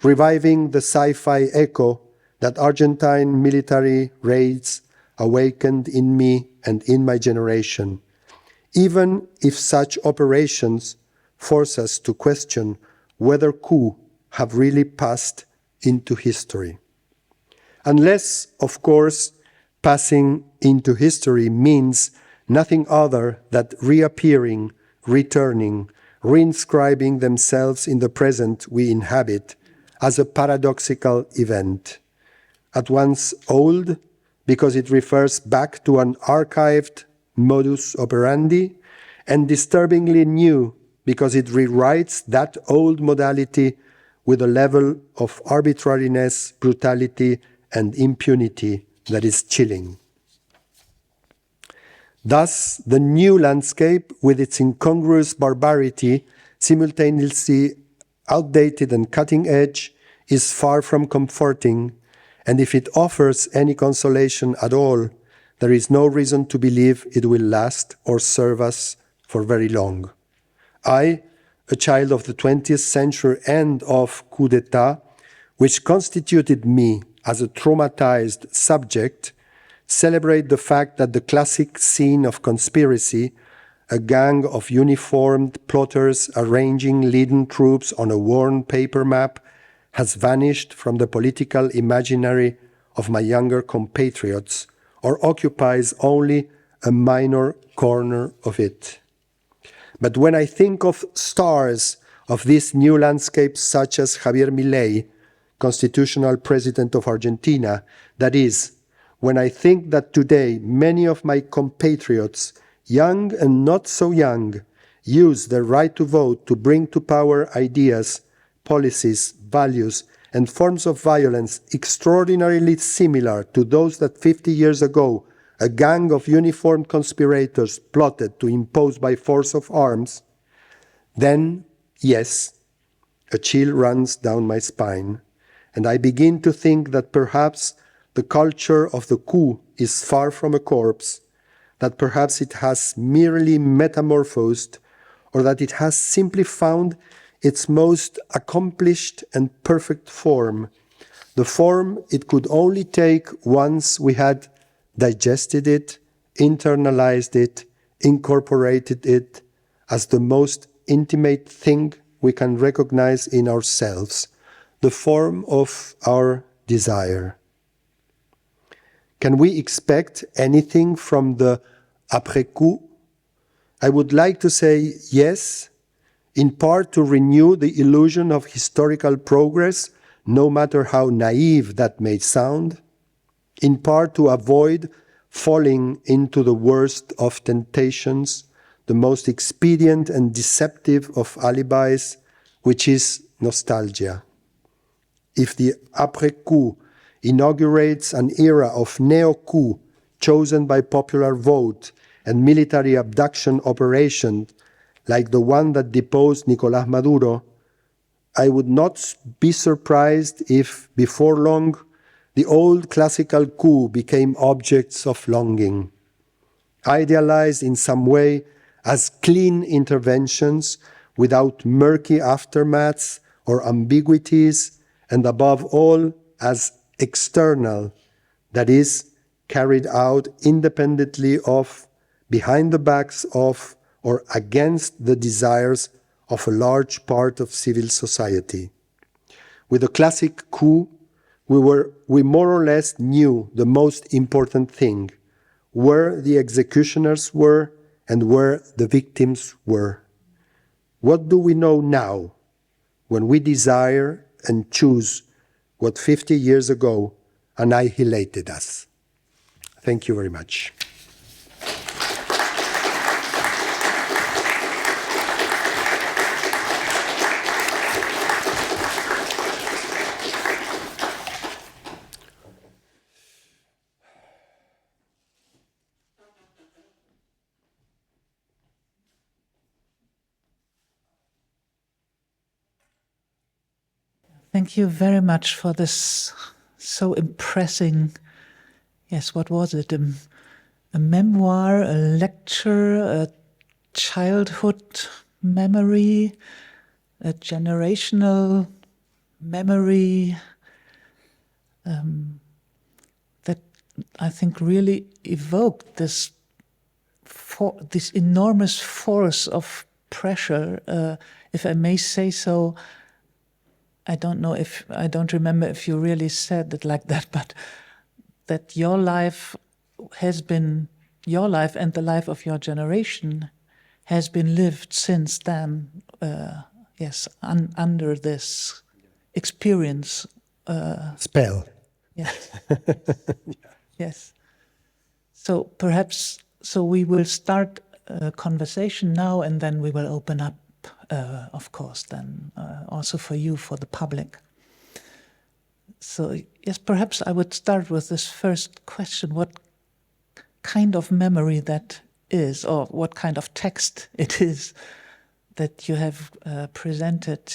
reviving the sci-fi echo that Argentine military raids awakened in me and in my generation, even if such operations force us to question whether coups have really passed into history. Unless, of course, passing into history means nothing other than reappearing, returning, reinscribing themselves in the present we inhabit as a paradoxical event, at once old because it refers back to an archived modus operandi, and disturbingly new because it rewrites that old modality with a level of arbitrariness, brutality, and impunity that is chilling. Thus, the new landscape, with its incongruous barbarity, simultaneously outdated and cutting edge, is far from comforting, and if it offers any consolation at all, there is no reason to believe it will last or serve us for very long. I, a child of the 20th century and of coup d'etat, which constituted me as a traumatized subject, celebrate the fact that the classic scene of conspiracy, a gang of uniformed plotters arranging leaden troops on a worn paper map, has vanished from the political imaginary of my younger compatriots, or occupies only a minor corner of it. But when I think of stars of this new landscape, such as Javier Milei, constitutional president of Argentina, that is, when I think that today many of my compatriots, young and not so young, use their right to vote to bring to power ideas, policies, values, and forms of violence extraordinarily similar to those that 50 years ago a gang of uniformed conspirators plotted to impose by force of arms, then, yes, a chill runs down my spine, and I begin to think that perhaps the culture of the coup is far from a corpse, that perhaps it has merely metamorphosed, or that it has simply found its most accomplished and perfect form, the form it could only take once we had digested it, internalized it, incorporated it as the most intimate thing we can recognize in ourselves, the form of our desire. Can we expect anything from the après-coup? I would like to say yes, in part to renew the illusion of historical progress, no matter how naive that may sound, in part to avoid falling into the worst of temptations, the most expedient and deceptive of alibis, which is nostalgia. If the après-coup inaugurates an era of neo-coup chosen by popular vote and military abduction operations like the one that deposed Nicolás Maduro, I would not be surprised if, before long, the old classical coup became objects of longing, idealized in some way as clean interventions without murky aftermaths or ambiguities, and above all, as external, that is, carried out independently of, behind the backs of, or against the desires of a large part of civil society. With the classic coup, we more or less knew the most important thing, where the executioners were and where the victims were. What do we know now when we desire and choose what 50 years ago annihilated us? Thank you very much. Thank you very much for this so impressing, yes, what was it? A memoir, a lecture, a childhood memory, a generational memory that I think really evoked this enormous force of pressure, if I may say so. I don't remember if you really said it like that, but that your life and the life of your generation has been lived since then, yes, under this experience. Spell. Yes. Yes. So perhaps, we will start a conversation now, and then we will open up, of course, then also for you, for the public. So yes, perhaps I would start with this first question: what kind of memory that is, or what kind of text it is that you have presented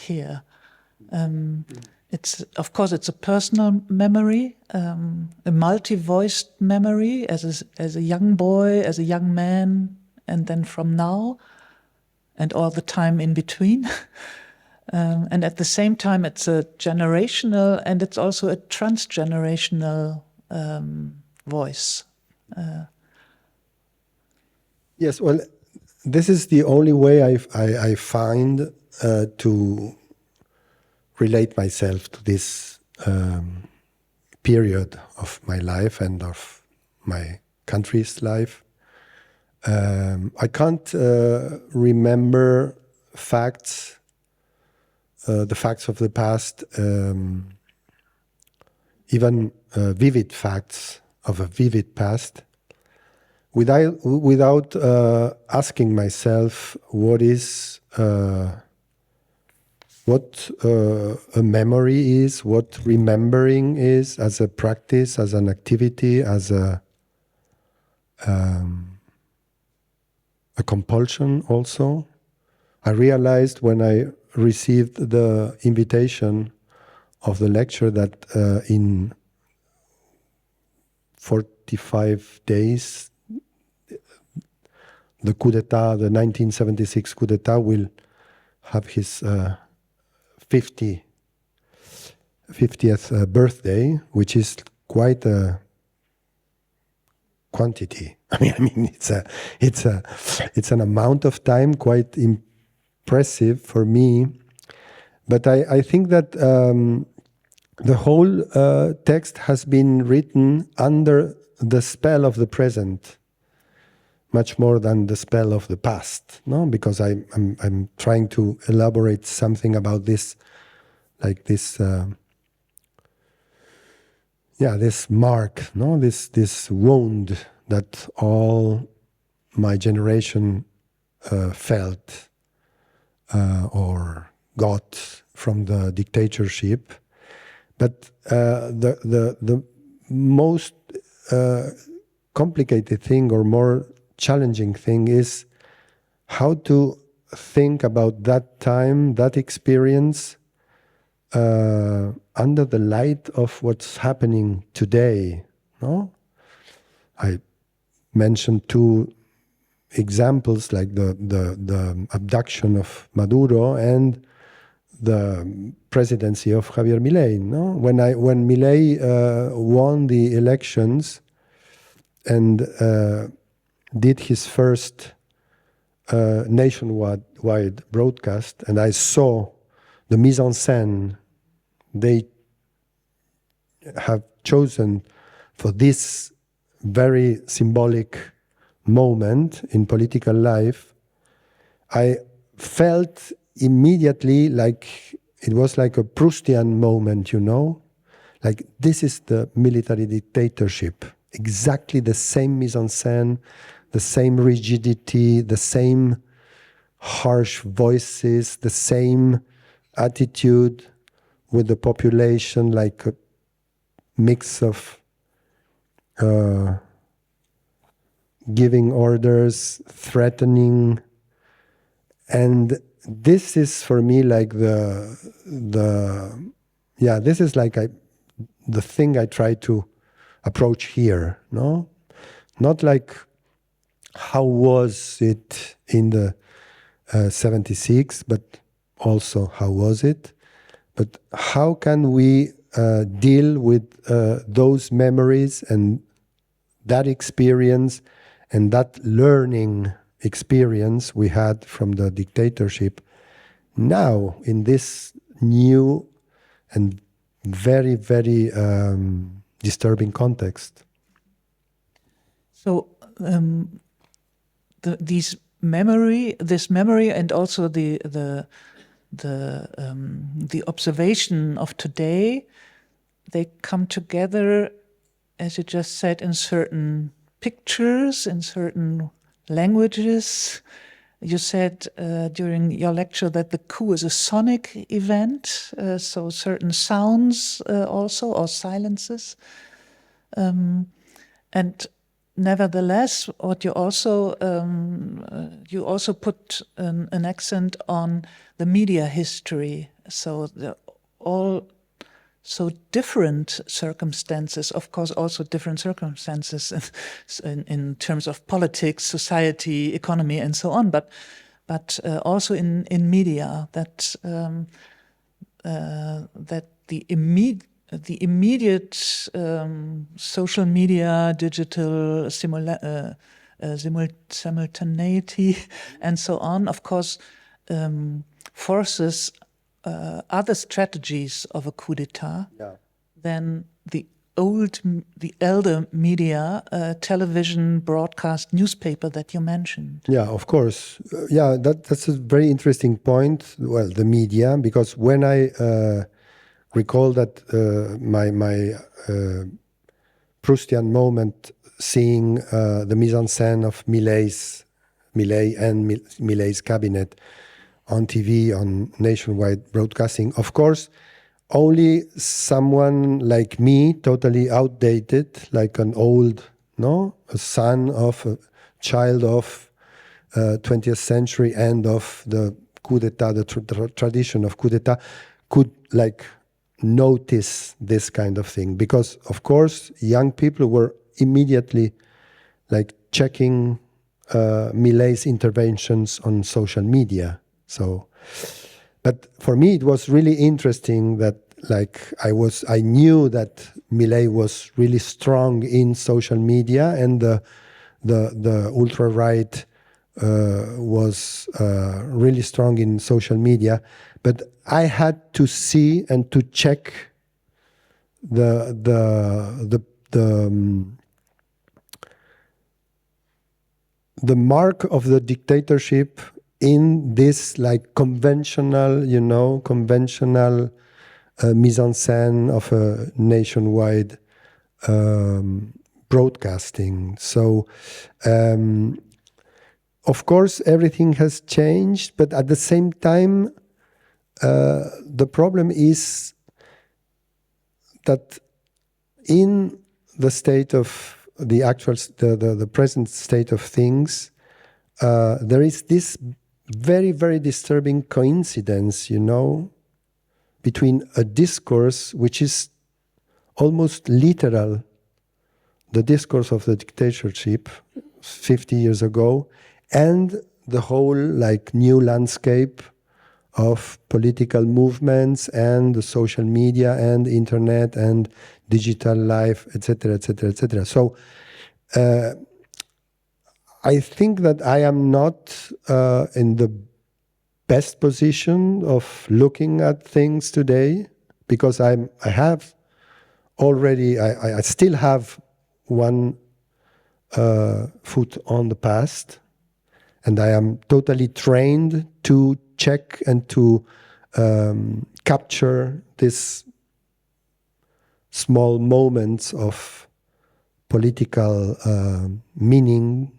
here. It's, of course, it's a personal memory, a multi-voiced memory as a young boy, as a young man, and then from now, and all the time in between. And at the same time, it's a generational and it's also a transgenerational voice. Yes, well, this is the only way I find to relate myself to this period of my life and of my country's life. I can't remember facts, the facts of the past, even vivid facts of a vivid past, without asking myself what a memory is, what remembering is as a practice, as an activity, as a compulsion also. I realized when I received the invitation of the lecture that in 45 days, the coup d'etat, the 1976 coup d'etat, will have his 50th birthday, which is quite a quantity. I mean, it's an amount of time quite impressive for me. But I think that the whole text has been written under the spell of the present, much more than the spell of the past, no? Because I'm trying to elaborate something about this, like this, this mark, no? This wound that all my generation felt or got from the dictatorship. But the most complicated thing, or more challenging thing, is how to think about that time, that experience, under the light of what's happening today. No, I mentioned two examples, like the abduction of Maduro and the presidency of Javier Milei. No, when Milei won the elections and did his first nationwide broadcast, and I saw the mise en scène they have chosen for this very symbolic moment in political life, I felt immediately like it was like a Proustian moment, you know? Like, this is the military dictatorship. Exactly the same mise en scène, the same rigidity, the same harsh voices, the same attitude with the population, like a mix of giving orders, threatening. And this is for me like this is like the thing I try to approach here, no? Not like how was it in the 76, but also how was it? But how can we deal with those memories and that experience and that learning experience we had from the dictatorship now in this new and very, very disturbing context? So this memory, and also the observation of today, they come together, as you just said, in certain pictures, in certain languages. You said during your lecture that the coup is a sonic event, so certain sounds also, or silences. And nevertheless, what you also put an accent on the media history. So all so different circumstances, of course, also different circumstances in terms of politics, society, economy, and so on. But also in media, that the immediate social media, digital simultaneity, and so on, of course, forces other strategies of a coup d'etat Yeah. than the elder media, television, broadcast, newspaper that you mentioned. Yeah, of course. That's a very interesting point. Well, the media, because when I recall that my Proustian moment, seeing the mise en scène of Millet and Millet's cabinet on TV, on nationwide broadcasting, of course, only someone like me, totally outdated, like an old, a son of a child of 20th century and of the coup d'etat, the tradition of coup d'etat, could like notice this kind of thing. Because, of course, young people were immediately like checking Millet's interventions on social media. So, but for me, it was really interesting that like I knew that Millet was really strong in social media, and the ultra right was really strong in social media. But I had to see and to check the mark of the dictatorship in this like conventional mise en scène of a nationwide broadcasting. So, of course, everything has changed, but at the same time, the problem is that in the state of the present state of things, there is this very, very disturbing coincidence, between a discourse which is almost literal, the discourse of the dictatorship 50 years ago, and the whole like new landscape of political movements and the social media and internet and digital life, etc., etc., etc. So I think that I am not in the best position of looking at things today, because I still have one foot on the past, and I am totally trained to check and to capture these small moments of political meaning.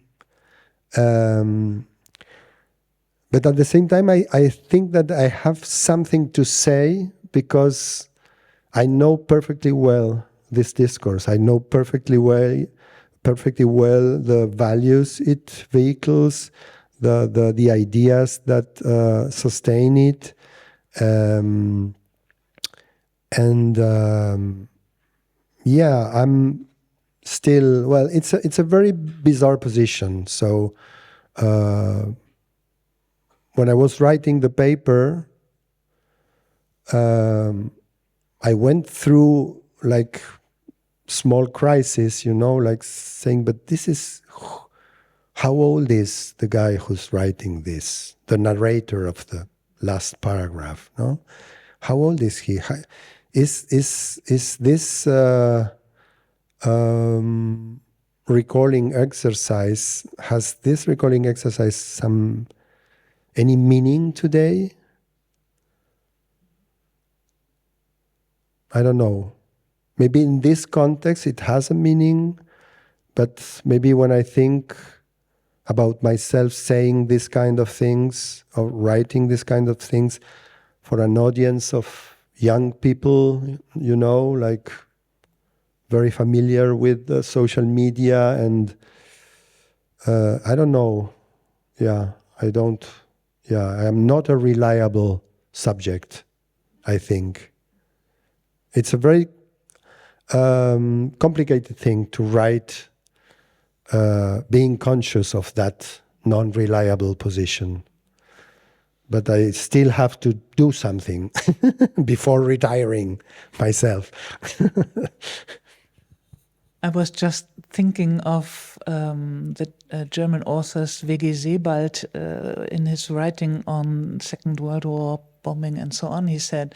But at the same time, I think that I have something to say, because I know perfectly well this discourse. I know perfectly well the values it vehicles, the ideas that sustain it, I'm still, well, it's a very bizarre position. So when I was writing the paper, I went through like small crisis, like saying, but this is, how old is the guy who's writing this, the narrator of the last paragraph, no? How old is he? Is this recalling exercise, has this recalling exercise any meaning today? I don't know. Maybe in this context it has a meaning, but maybe when I think about myself saying this kind of things or writing this kind of things for an audience of young people, like very familiar with social media, and I don't know. I am not a reliable subject, I think. It's a very complicated thing to write, being conscious of that non-reliable position. But I still have to do something before retiring myself. I was just thinking of the German author W.G. Sebald in his writing on Second World War bombing and so on, he said,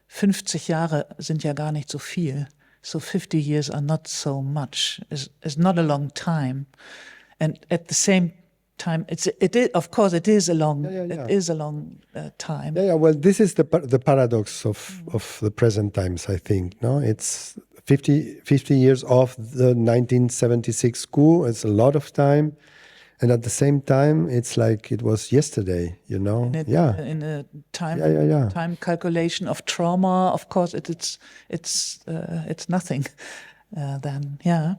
50 Jahre sind ja gar nicht so viel. So 50 years are not so much. It's not a long time. And at the same time, it is, of course, it is a long, it is a long time. Yeah, well, this is the paradox of the present times, I think. No, it's 50 years of the 1976 coup. It's a lot of time. And at the same time, it's like it was yesterday, you know? In a time calculation of trauma, of course, it's nothing then, yeah.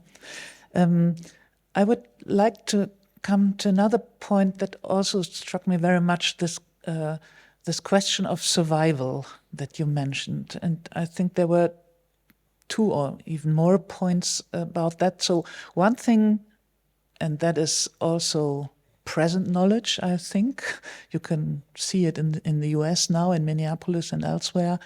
I would like to come to another point that also struck me very much, this question of survival that you mentioned. And I think there were 2 or even more points about that. So one thing, and that is also present knowledge, I think. You can see it in the US now, in Minneapolis and elsewhere.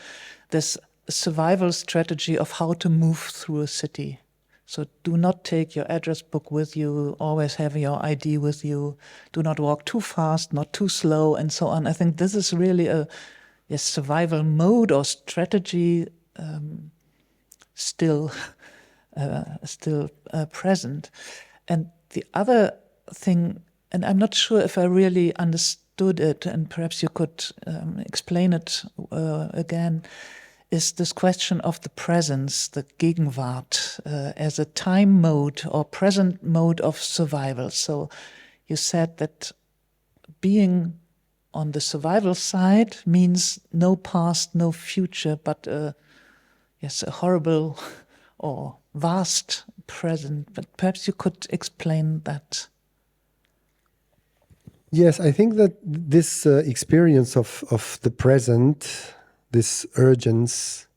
This survival strategy of how to move through a city. So do not take your address book with you, always have your ID with you. Do not walk too fast, not too slow, and so on. I think this is really a survival mode or strategy still present. And the other thing, and I'm not sure if I really understood it, and perhaps you could explain it again, is this question of the presence, the Gegenwart, as a time mode or present mode of survival. So you said that being on the survival side means no past, no future, but a horrible or vast present. But perhaps you could explain that. Yes, I think that this experience of the present, this urgency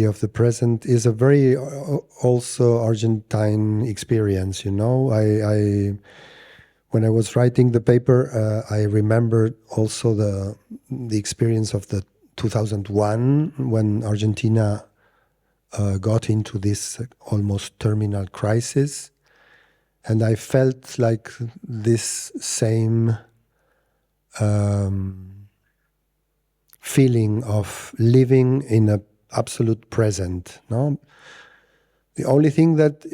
of the present, is a very also Argentine experience. You know, I when I was writing the paper, I remembered also the experience of the 2001 when Argentina got into this almost terminal crisis. And I felt like this same feeling of living in an absolute present. No, the only thing that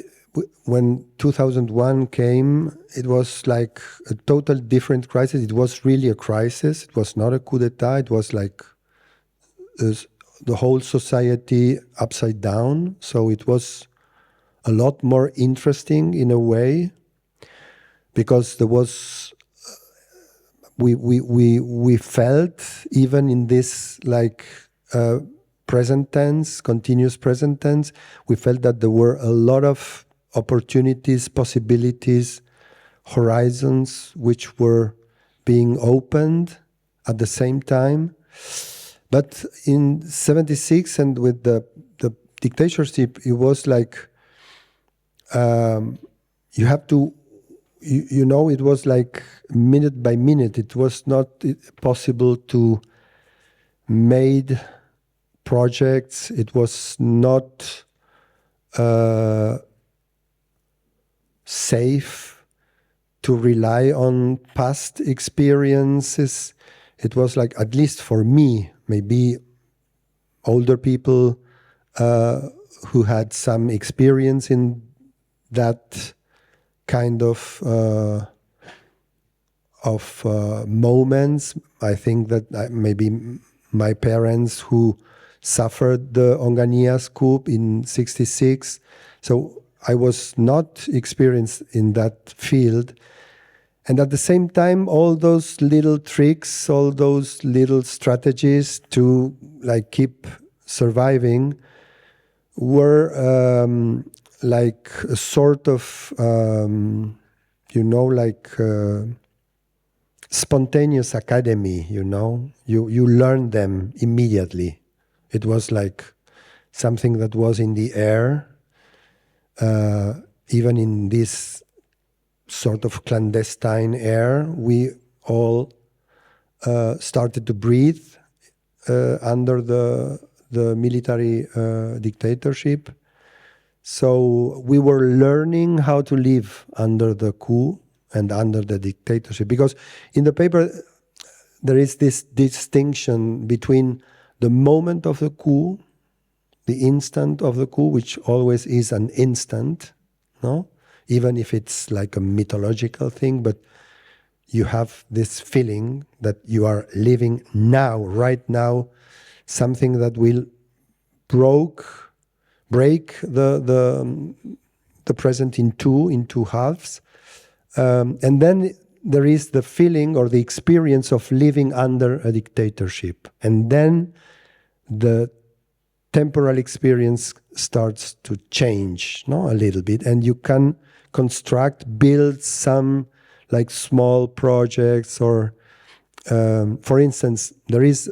when 2001 came, it was like a total different crisis. It was really a crisis. It was not a coup d'etat. It was like the whole society upside down. So it was a lot more interesting in a way, because there was we felt even in this like present tense, continuous present tense, we felt that there were a lot of opportunities, possibilities, horizons which were being opened at the same time. But in 76 and with the dictatorship, it was like you have to, you know, it was like minute by minute. It was not possible to make projects. It was not safe to rely on past experiences. It was like, at least for me, maybe older people who had some experience in that kind of moments. I think that maybe my parents who suffered the Onganias coup in 66. So I was not experienced in that field. And at the same time, all those little tricks, all those little strategies to like keep surviving were like a sort of, you know, like spontaneous academy, you know. You learn them immediately. It was like something that was in the air, even in this sort of clandestine air. We all started to breathe under the military dictatorship. So we were learning how to live under the coup and under the dictatorship. Because in the paper, there is this distinction between the moment of the coup, the instant of the coup, which always is an instant, no? Even if it's like a mythological thing, but you have this feeling that you are living now, right now, something that will break the present in two halves. And then there is the feeling or the experience of living under a dictatorship. And then the temporal experience starts to change, no, a little bit. And you can build some like small projects or, for instance, there is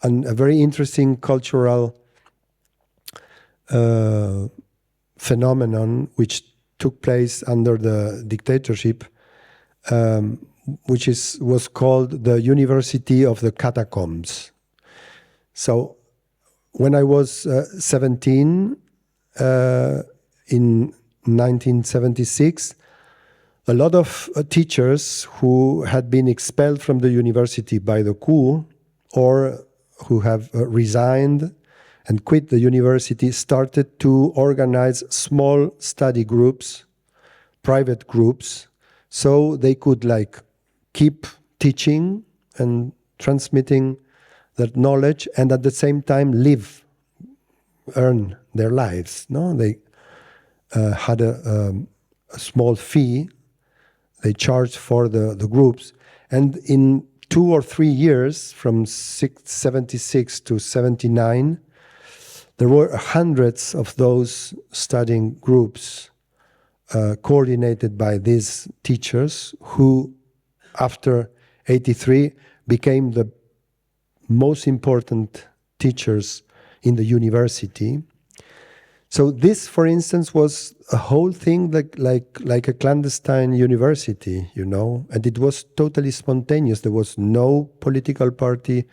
a very interesting cultural phenomenon which took place under the dictatorship, which was called the University of the Catacombs. So when I was 17 in 1976, a lot of teachers who had been expelled from the university by the coup or who have resigned and quit the university started to organize small study groups, private groups, so they could like keep teaching and transmitting that knowledge and at the same time earn their lives. No, they had a small fee they charged for the groups, and in 2 or 3 years, from 76 to 79, there were hundreds of those studying groups coordinated by these teachers who, after 83, became the most important teachers in the university. So this, for instance, was a whole thing like a clandestine university, you know, and it was totally spontaneous. There was no political party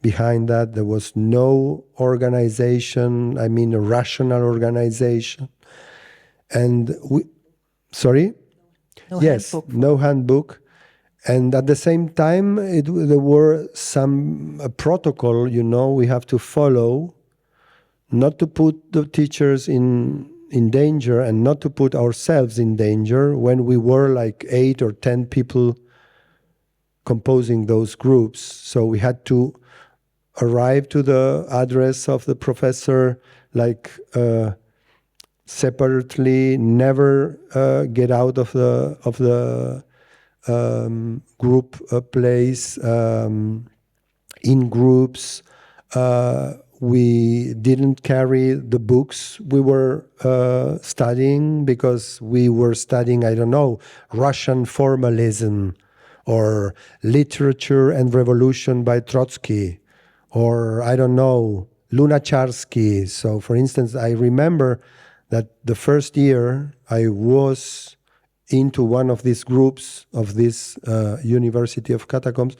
behind that. There was no organization, I mean a rational organization. And Handbook. No handbook. And at the same time, there were some protocol, you know, we have to follow, not to put the teachers in danger and not to put ourselves in danger when we were like 8 or 10 people composing those groups. So we had to arrive to the address of the professor like separately, never get out of the group place, in groups. We didn't carry the books we were studying because we were studying, I don't know, Russian formalism or literature and revolution by Trotsky or, I don't know, Lunacharsky. So, for instance, I remember that the first year I was into one of these groups of this University of Catacombs.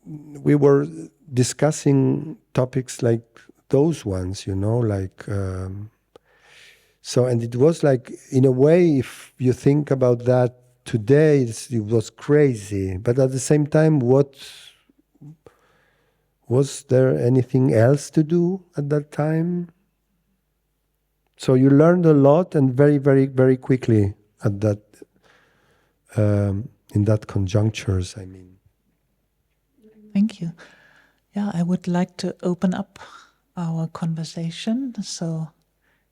We were discussing topics like those ones, you know, like so, and it was like, in a way, if you think about that today, it was crazy, but at the same time, was there anything else to do at that time? So you learned a lot, and very, very, very quickly at that in that conjunctures, I mean. Thank you. Yeah, I would like to open up our conversation. So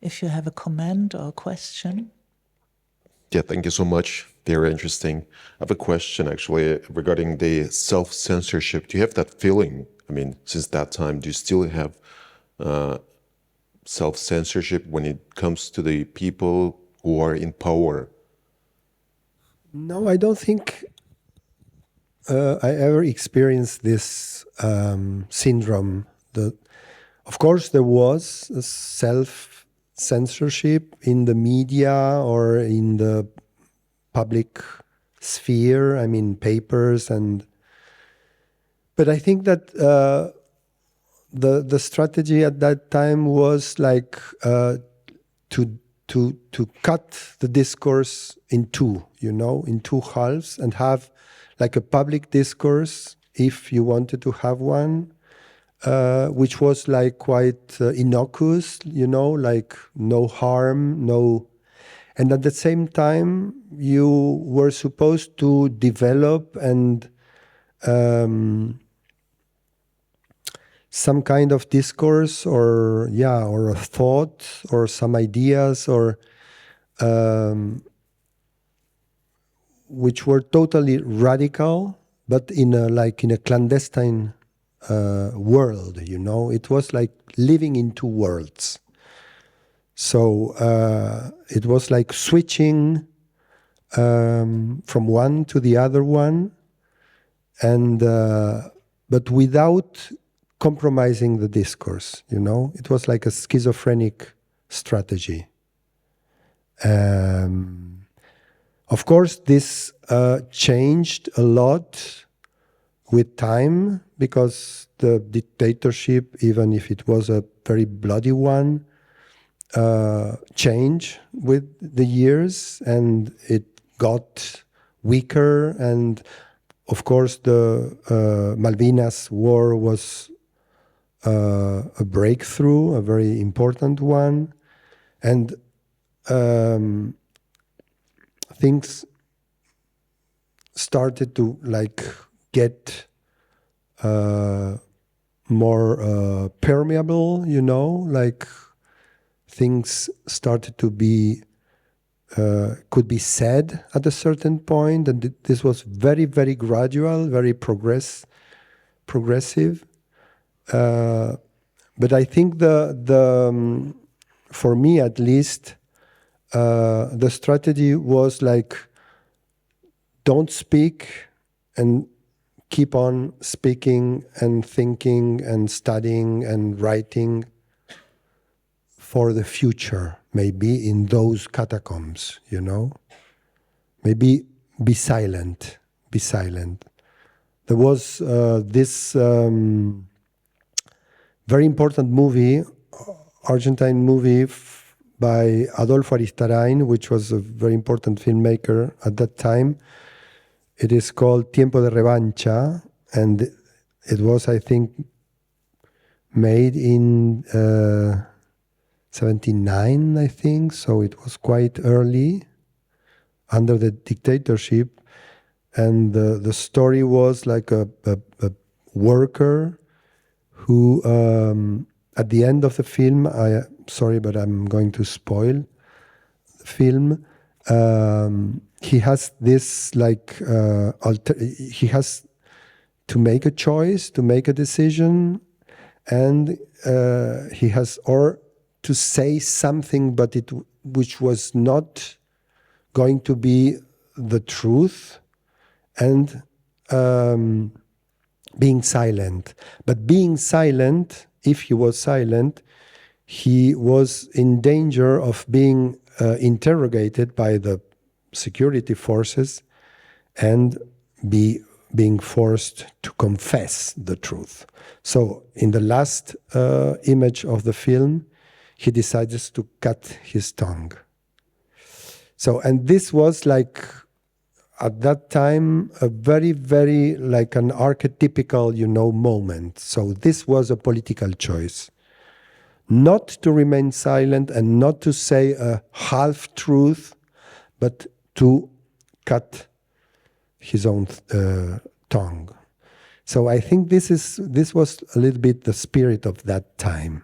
if you have a comment or a question. Yeah, thank you so much. Very interesting. I have a question actually regarding the self-censorship. Do you have that feeling? I mean, since that time, do you still have self-censorship when it comes to the people who are in power? No, I don't think I ever experienced this syndrome. Of course, there was a self-censorship in the media or in the public sphere, I mean papers, but I think that the strategy at that time was like to cut the discourse in two, you know, in two halves, and have like a public discourse, if you wanted to have one, which was like quite innocuous, like no harm, no. And at the same time, you were supposed to develop and some kind of discourse or a thought or some ideas or which were totally radical, but in a clandestine world, It was like living in two worlds. So it was like switching from one to the other one, and but without compromising the discourse, It was like a schizophrenic strategy. Of course, this changed a lot with time, because the dictatorship, even if it was a very bloody one, changed with the years, and it got weaker. And of course, the Malvinas War was a breakthrough, a very important one, and things started to get more permeable, things started to be could be said at a certain point, and this was very, very gradual, very progressive. But I think the for me at least, the strategy was don't speak and keep on speaking and thinking and studying and writing for the future, maybe in those catacombs, Maybe be silent, be silent. There was this very important movie, Argentine movie by Adolfo Aristarain, which was a very important filmmaker at that time. It is called Tiempo de Revancha, and it was, I think, made in 79, I think, so it was quite early, under the dictatorship. And the story was like a worker who, at the end of the film, sorry, but I'm going to spoil the film. He has this he has to make a choice, to make a decision, and he has to say something, but which was not going to be the truth, and being silent. But being silent, if he was silent, he was in danger of being interrogated by the security forces and being forced to confess the truth. So in the last image of the film, he decides to cut his tongue. So, and this was at that time, a very, very an archetypical, moment. So this was a political choice. Not to remain silent and not to say a half truth, but to cut his own tongue. So I think this was a little bit the spirit of that time,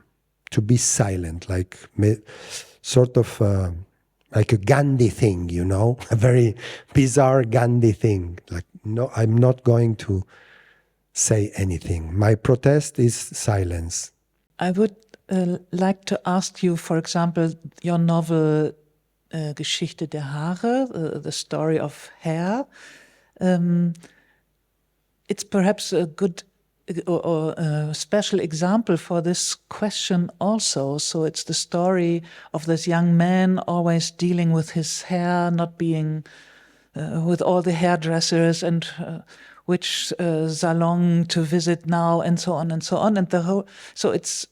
to be silent, sort of like a Gandhi thing, a very bizarre Gandhi thing. No, I'm not going to say anything. My protest is silence. I would like to ask you, for example, your novel Geschichte der Haare, the story of hair. It's perhaps a good or a special example for this question also. So it's the story of this young man always dealing with his hair, not being with all the hairdressers and which salon to visit now, and so on and so on. And the whole, so it's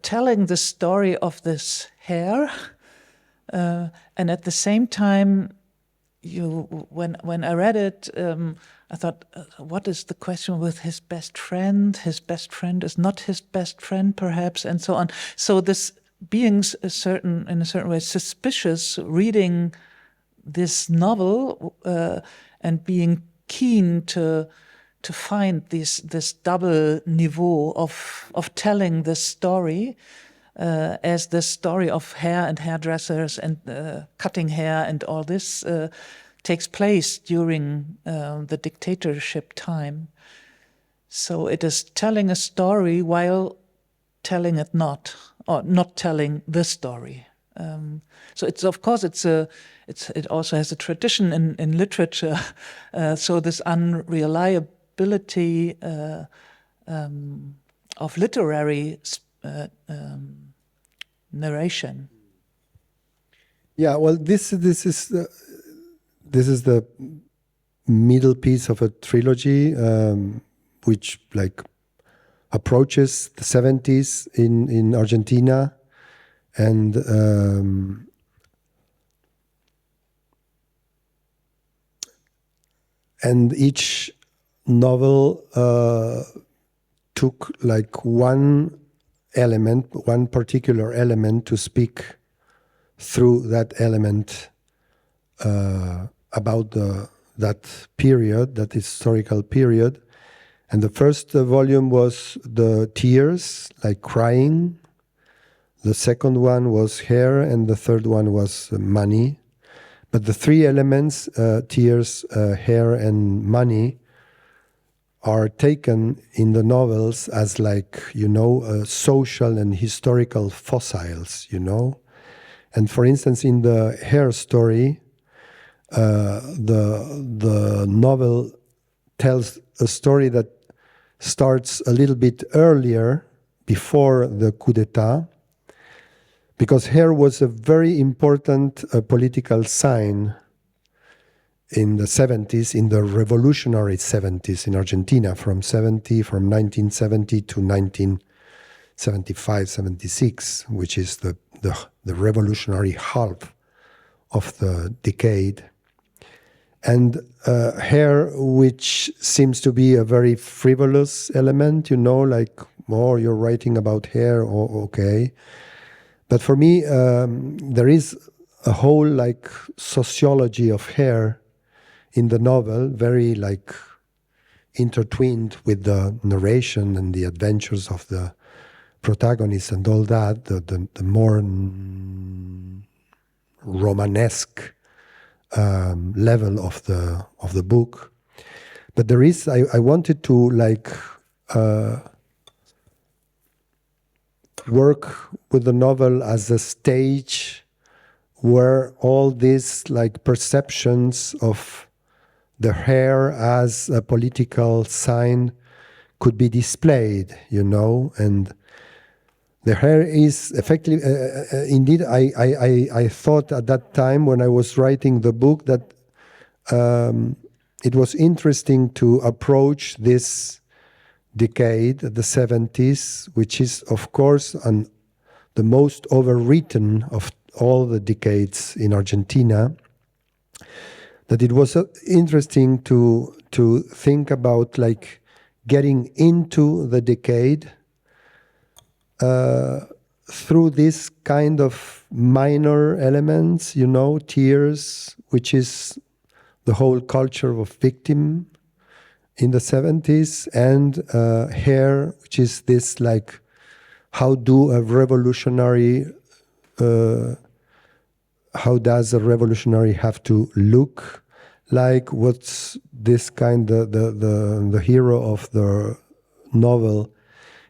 telling the story of this hair, and at the same time, when I read it, I thought, what is the question with his best friend? His best friend is not his best friend, perhaps, and so on. So this being in a certain way suspicious, reading this novel and being keen to find this double niveau of telling this story as the story of hair and hairdressers and cutting hair and all this takes place during the dictatorship time. So it is telling a story while telling it not, or not telling the story. So it's, of course, it also has a tradition in literature. So this unreliability of literary narration. Yeah, well, this is the middle piece of a trilogy, which like approaches the 70s in Argentina, and each novel took like one particular element to speak through that element about that period, that historical period. And the first volume was the tears, like crying. The second one was hair, and the third one was money. But the three elements, tears, hair, and money, are taken in the novels as like, social and historical fossils, And for instance, in the hair story, the novel tells a story that starts a little bit earlier, before the coup d'etat, because hair was a very important political sign in the 70s, in the revolutionary 70s in Argentina, from 1970 to 1975, 76, which is the revolutionary half of the decade. And hair, which seems to be a very frivolous element, like, oh, you're writing about hair, oh, okay. But for me, there is a whole like sociology of hair in the novel, very like intertwined with the narration and the adventures of the protagonist and all that, the more Romanesque level of the book. But there is, I wanted to like work with the novel as a stage where all these like perceptions of the hair as a political sign could be displayed, and the hair is effectively, indeed, I thought at that time when I was writing the book that it was interesting to approach this decade, the 70s, which is, of course, the most overwritten of all the decades in Argentina, that it was interesting to think about like getting into the decade through this kind of minor elements, tears, which is the whole culture of victim in the 70s, and hair, which is this like, how does a revolutionary have to look like? What's this kind, the hero of the novel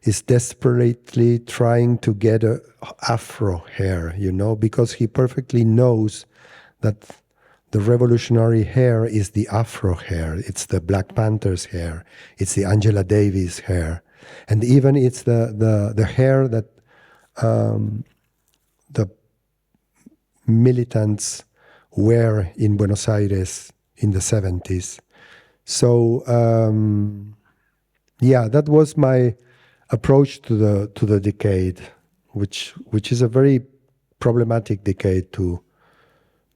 is desperately trying to get a afro hair, because he perfectly knows that the revolutionary hair is the afro hair, it's the Black Panther's hair, it's the Angela Davis hair, and even it's the hair that the militants wear in Buenos Aires in the 70s. So that was my approach to the decade, which is a very problematic decade to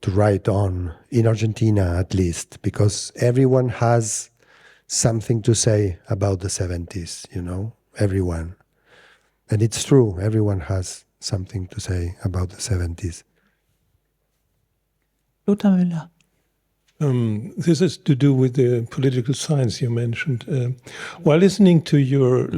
write on, in Argentina at least, because everyone has something to say about the 70s, you know, everyone. And it's true, everyone has something to say about the 70s. Lothar Müller. This is to do with the political science you mentioned. While listening to your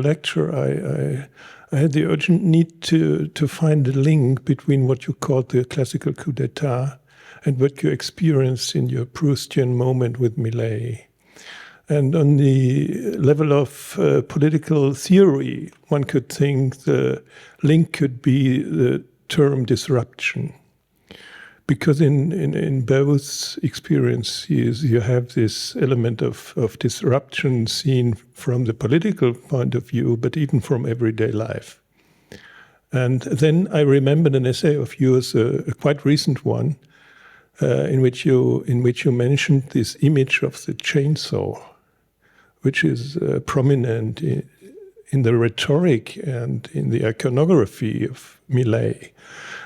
lecture, I had the urgent need to find a link between what you called the classical coup d'état and what you experienced in your Proustian moment with Millet. And on the level of political theory, one could think the link could be the term disruption. Because in both experiences, you have this element of disruption seen from the political point of view, but even from everyday life. And then I remembered an essay of yours, a quite recent one, in which you mentioned this image of the chainsaw, which is prominent in the rhetoric and in the iconography of Millet.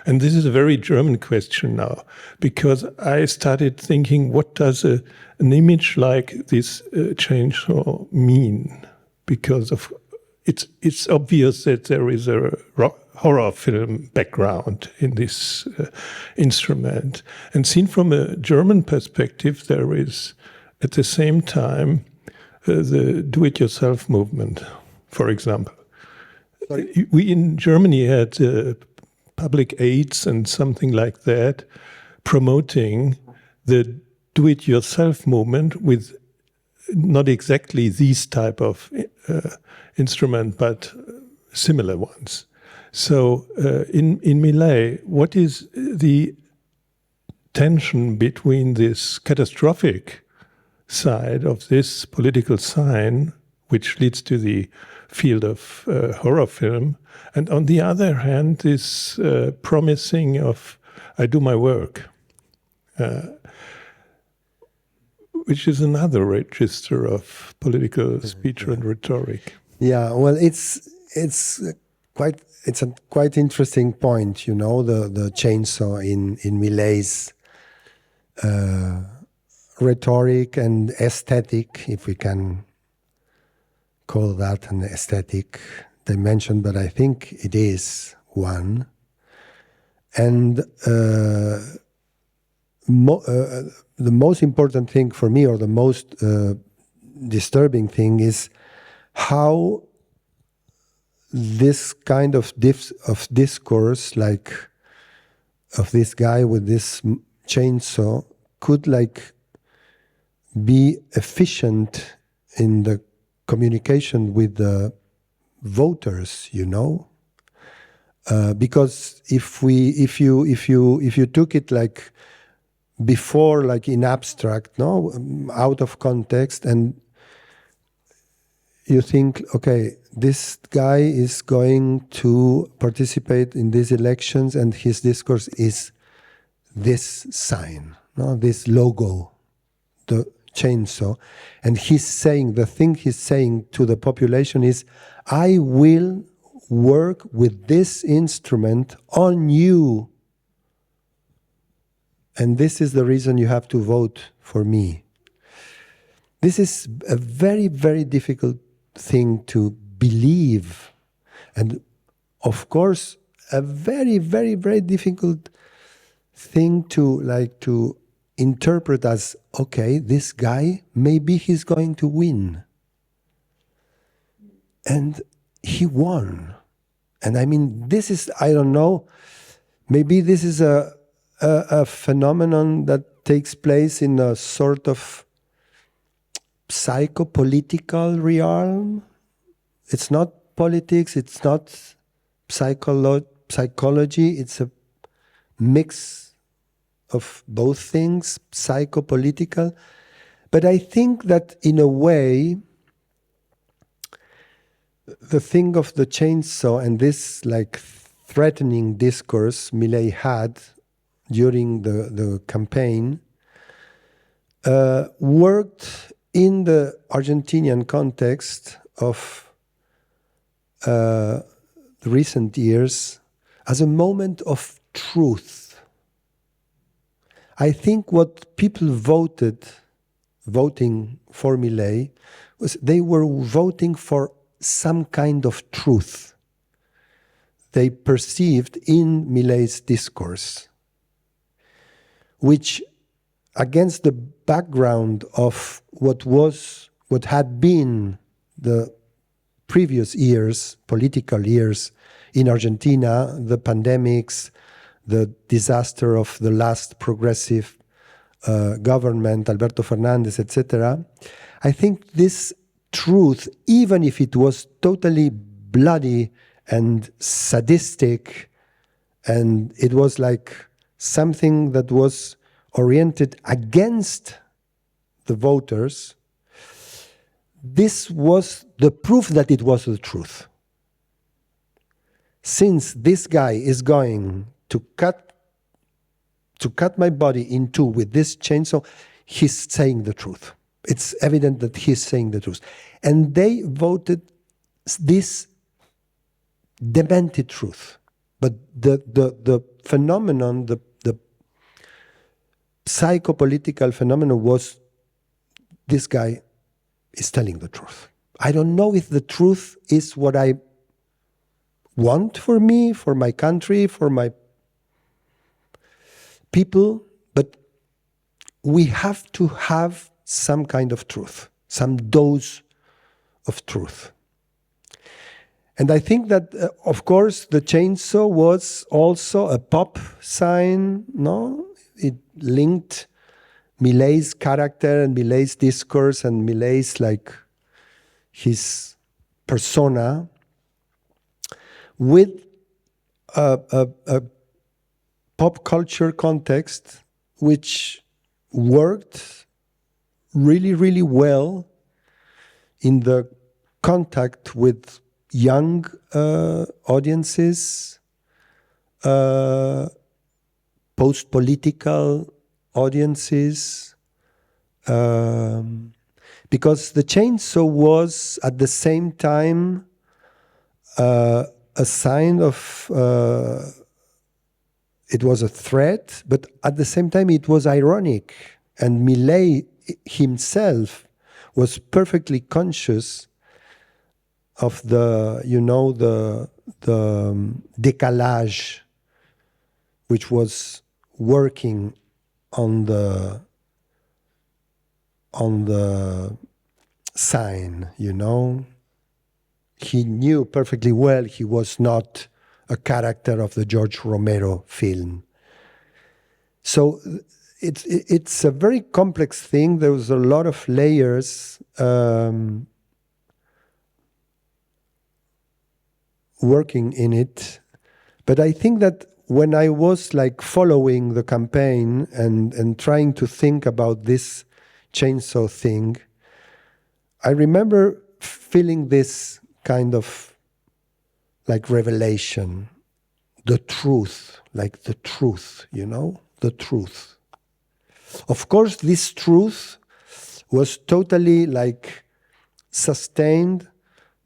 And this is a very German question now, because I started thinking, what does an image like this chainsaw mean? Because of it's obvious that there is a horror film background in this instrument. And seen from a German perspective, there is at the same time the do-it-yourself movement, for example. Sorry? We in Germany had public aids and something like that, promoting the do-it-yourself movement with not exactly these type of instrument, but similar ones. So in Millet, what is the tension between this catastrophic side of this political sign, which leads to the field of horror film, and on the other hand, this promising of I do my work, which is another register of political speech and rhetoric. Yeah, well, it's a quite interesting point, you know, the chainsaw in Millet's rhetoric and aesthetic, if we can call that an aesthetic dimension, but I think it is one. And the most important thing for me, or the most disturbing thing, is how this kind of discourse, like of this guy with this chainsaw, could like be efficient in the communication with the voters, you know, because if you took it like before, like in abstract, no, out of context, and you think, okay, this guy is going to participate in these elections, and his discourse is this sign, no, this logo, the chainsaw, and he's saying, the thing he's saying to the population is, I will work with this instrument on you, and this is the reason you have to vote for me. This is a very, very difficult thing to believe, and of course a very, very, very difficult thing to interpret as, okay, this guy, maybe he's going to win. And he won. And I mean, this is, I don't know, maybe this is a phenomenon that takes place in a sort of psychopolitical realm. It's not politics, it's not psychology, it's a mix of both things, psychopolitical. But I think that in a way, the thing of the chainsaw and this like threatening discourse Millet had during the campaign worked in the Argentinian context of the recent years as a moment of truth. I think what people voting for Milei, was they were voting for some kind of truth they perceived in Milei's discourse, which, against the background of what had been the previous years, political years in Argentina, the pandemics, the disaster of the last progressive government, Alberto Fernandez, etc. I think this truth, even if it was totally bloody and sadistic, and it was like something that was oriented against the voters, this was the proof that it was the truth. Since this guy is going to cut my body in two with this chainsaw, he's saying the truth. It's evident that he's saying the truth. And they voted this demented truth. But the phenomenon, the psychopolitical phenomenon was, this guy is telling the truth. I don't know if the truth is what I want for me, for my country, for my people, but we have to have some kind of truth, some dose of truth. And I think that, of course, the chainsaw was also a pop sign, no? It linked Milei's character and Milei's discourse and Milei's, like, his persona with a pop culture context which worked really, really well in the contact with young audiences, post-political audiences, because the chainsaw was at the same time a sign of, it was a threat, but at the same time it was ironic. And Milei himself was perfectly conscious of the, you know, the décalage which was working on the sign, you know. He knew perfectly well he was not a character of the George Romero film. So it's a very complex thing. There was a lot of layers working in it. But I think that when I was like following the campaign and trying to think about this chainsaw thing, I remember feeling this kind of like revelation, the truth, like the truth, you know, the truth. Of course, this truth was totally like sustained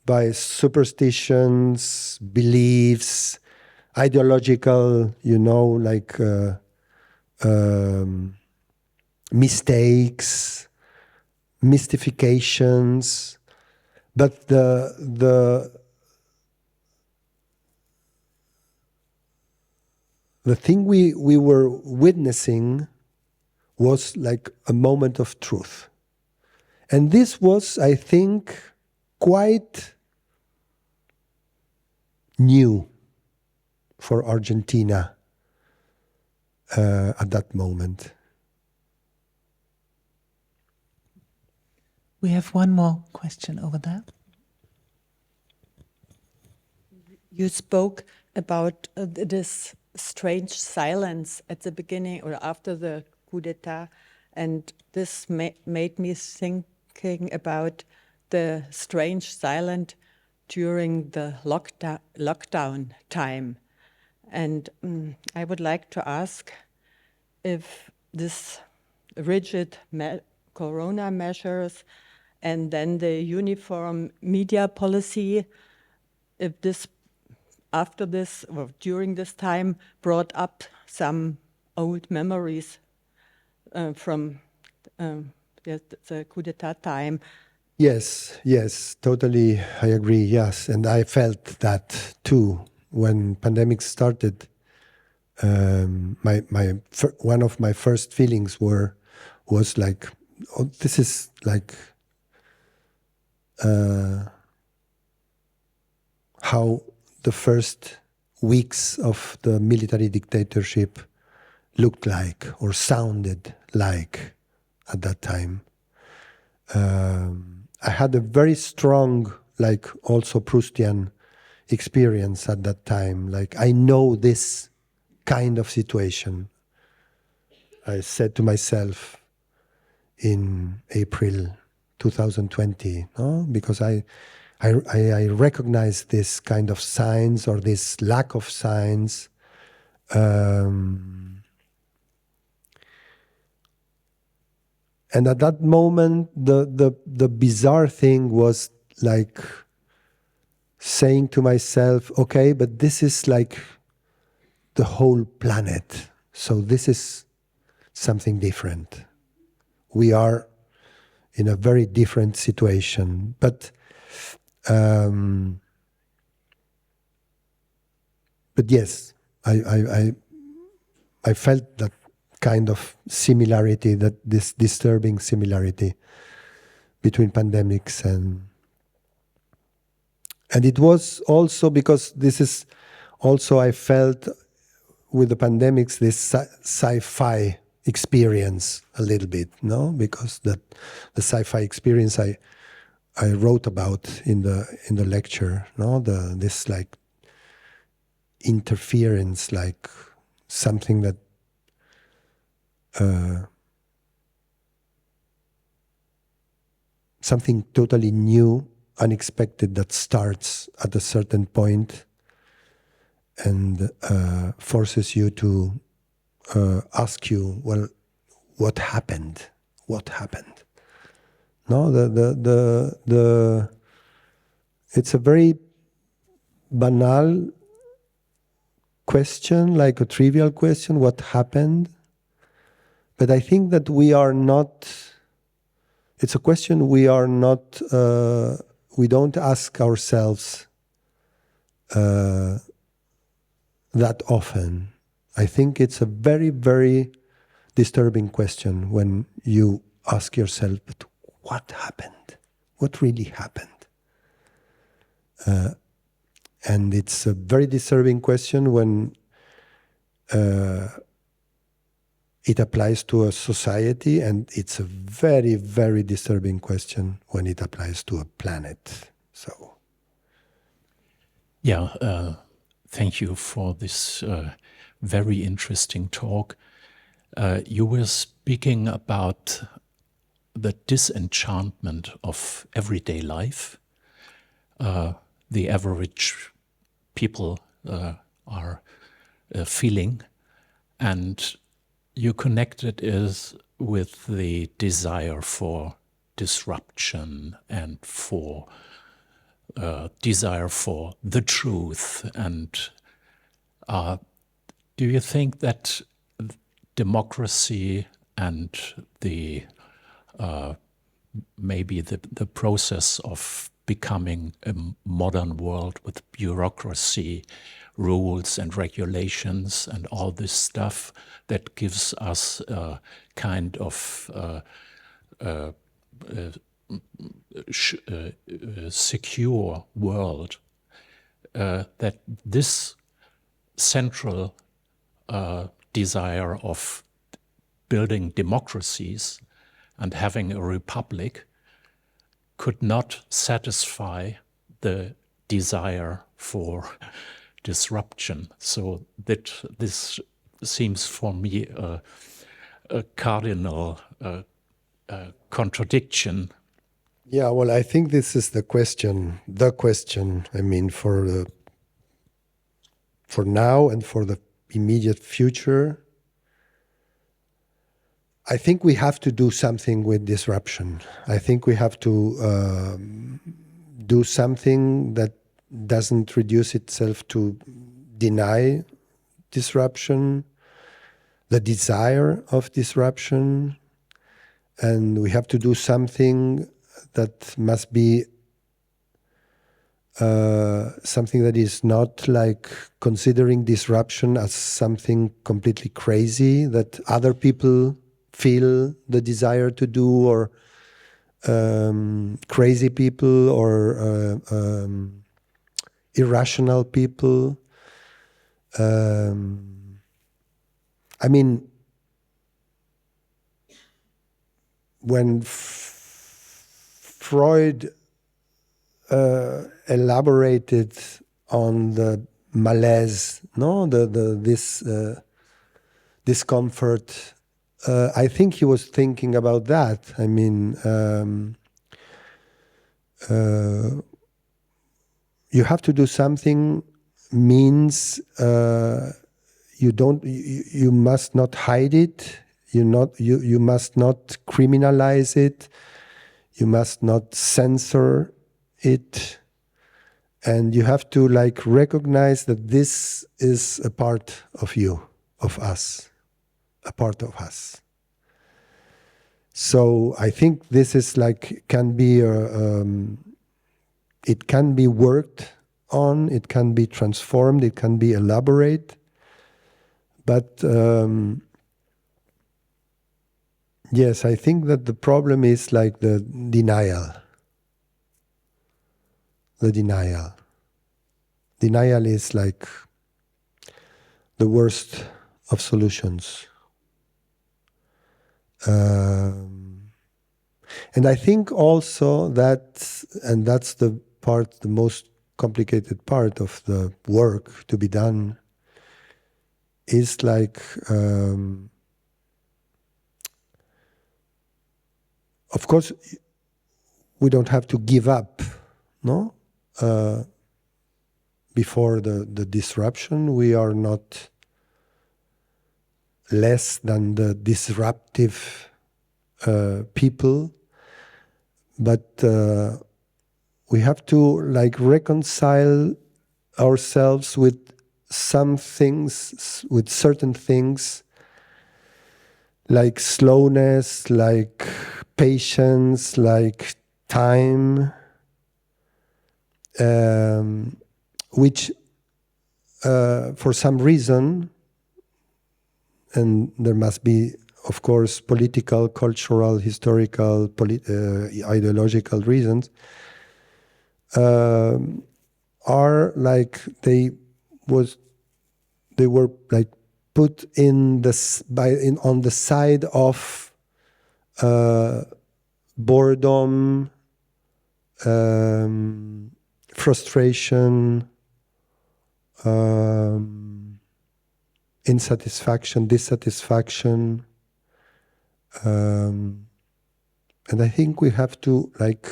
by superstitions, beliefs, ideological, you know, like mistakes, mystifications. But the thing we were witnessing was like a moment of truth. And this was, I think, quite new for Argentina at that moment. We have one more question over there. You spoke about this strange silence at the beginning or after the coup d'etat, and this made me thinking about the strange silence during the lockdown time. And I would like to ask if this rigid corona measures and then the uniform media policy, if this, after this or during this time, brought up some old memories from the coup d'etat time. Yes, totally. I agree. Yes, and I felt that too when pandemic started. One of my first feelings was like, oh, this is like how the first weeks of the military dictatorship looked like or sounded like at that time. I had a very strong, like also Proustian experience at that time. Like, I know this kind of situation. I said to myself in April 2020, no? Because I recognize this kind of signs or this lack of signs. And at that moment, the bizarre thing was like saying to myself, okay, but this is like the whole planet. So this is something different. We are in a very different situation. But yes, I felt that kind of similarity, that this disturbing similarity between pandemics and it was also because this is also, I felt with the pandemics this sci-fi experience a little bit, no? Because the sci-fi experience I wrote about in the lecture, no? This like interference, like something that something totally new, unexpected, that starts at a certain point and forces you to ask you, well, what happened? What happened? No, it's a very banal question, like a trivial question, what happened? But I think that we are not, it's a question we are not, we don't ask ourselves that often. I think it's a very, very disturbing question when you ask yourself, but what happened? What really happened? And it's a very disturbing question when it applies to a society, and it's a very, very disturbing question when it applies to a planet. So, yeah, thank you for this very interesting talk. You were speaking about the disenchantment of everyday life. The average people are feeling, and you connected it with the desire for disruption and for desire for the truth. And do you think that democracy and the maybe the process of becoming a modern world with bureaucracy, rules and regulations and all this stuff that gives us a kind of secure world, that this central desire of building democracies and having a republic could not satisfy the desire for disruption. So that this seems for me a cardinal contradiction. yeah, well, I think this is the question, I mean, for now and for the immediate future. I think we have to do something with disruption. I think we have to do something that doesn't reduce itself to deny disruption, the desire of disruption, and we have to do something that must be something that is not like considering disruption as something completely crazy that other people feel the desire to do, or crazy people, or irrational people. I mean, when Freud elaborated on the malaise, this discomfort, I think he was thinking about that. I mean, you have to do something means you must not hide it. You must not criminalize it. You must not censor it, and you have to like recognize that this is a part of you, of us, a part of us. So I think this is like can be it can be worked on, it can be transformed, it can be elaborated, but yes, I think that the problem is like the denial. The denial. Denial is like the worst of solutions. And I think also that, and that's the most complicated part of the work to be done, is like, of course, we don't have to give up, no? Before the disruption, we are not less than the disruptive people, but we have to like reconcile ourselves with some things, with certain things, like slowness, like patience, like time, which for some reason, and there must be, of course, political, cultural, historical, ideological reasons, are like they were like put on the side of boredom, frustration, insatisfaction, dissatisfaction, and I think we have to like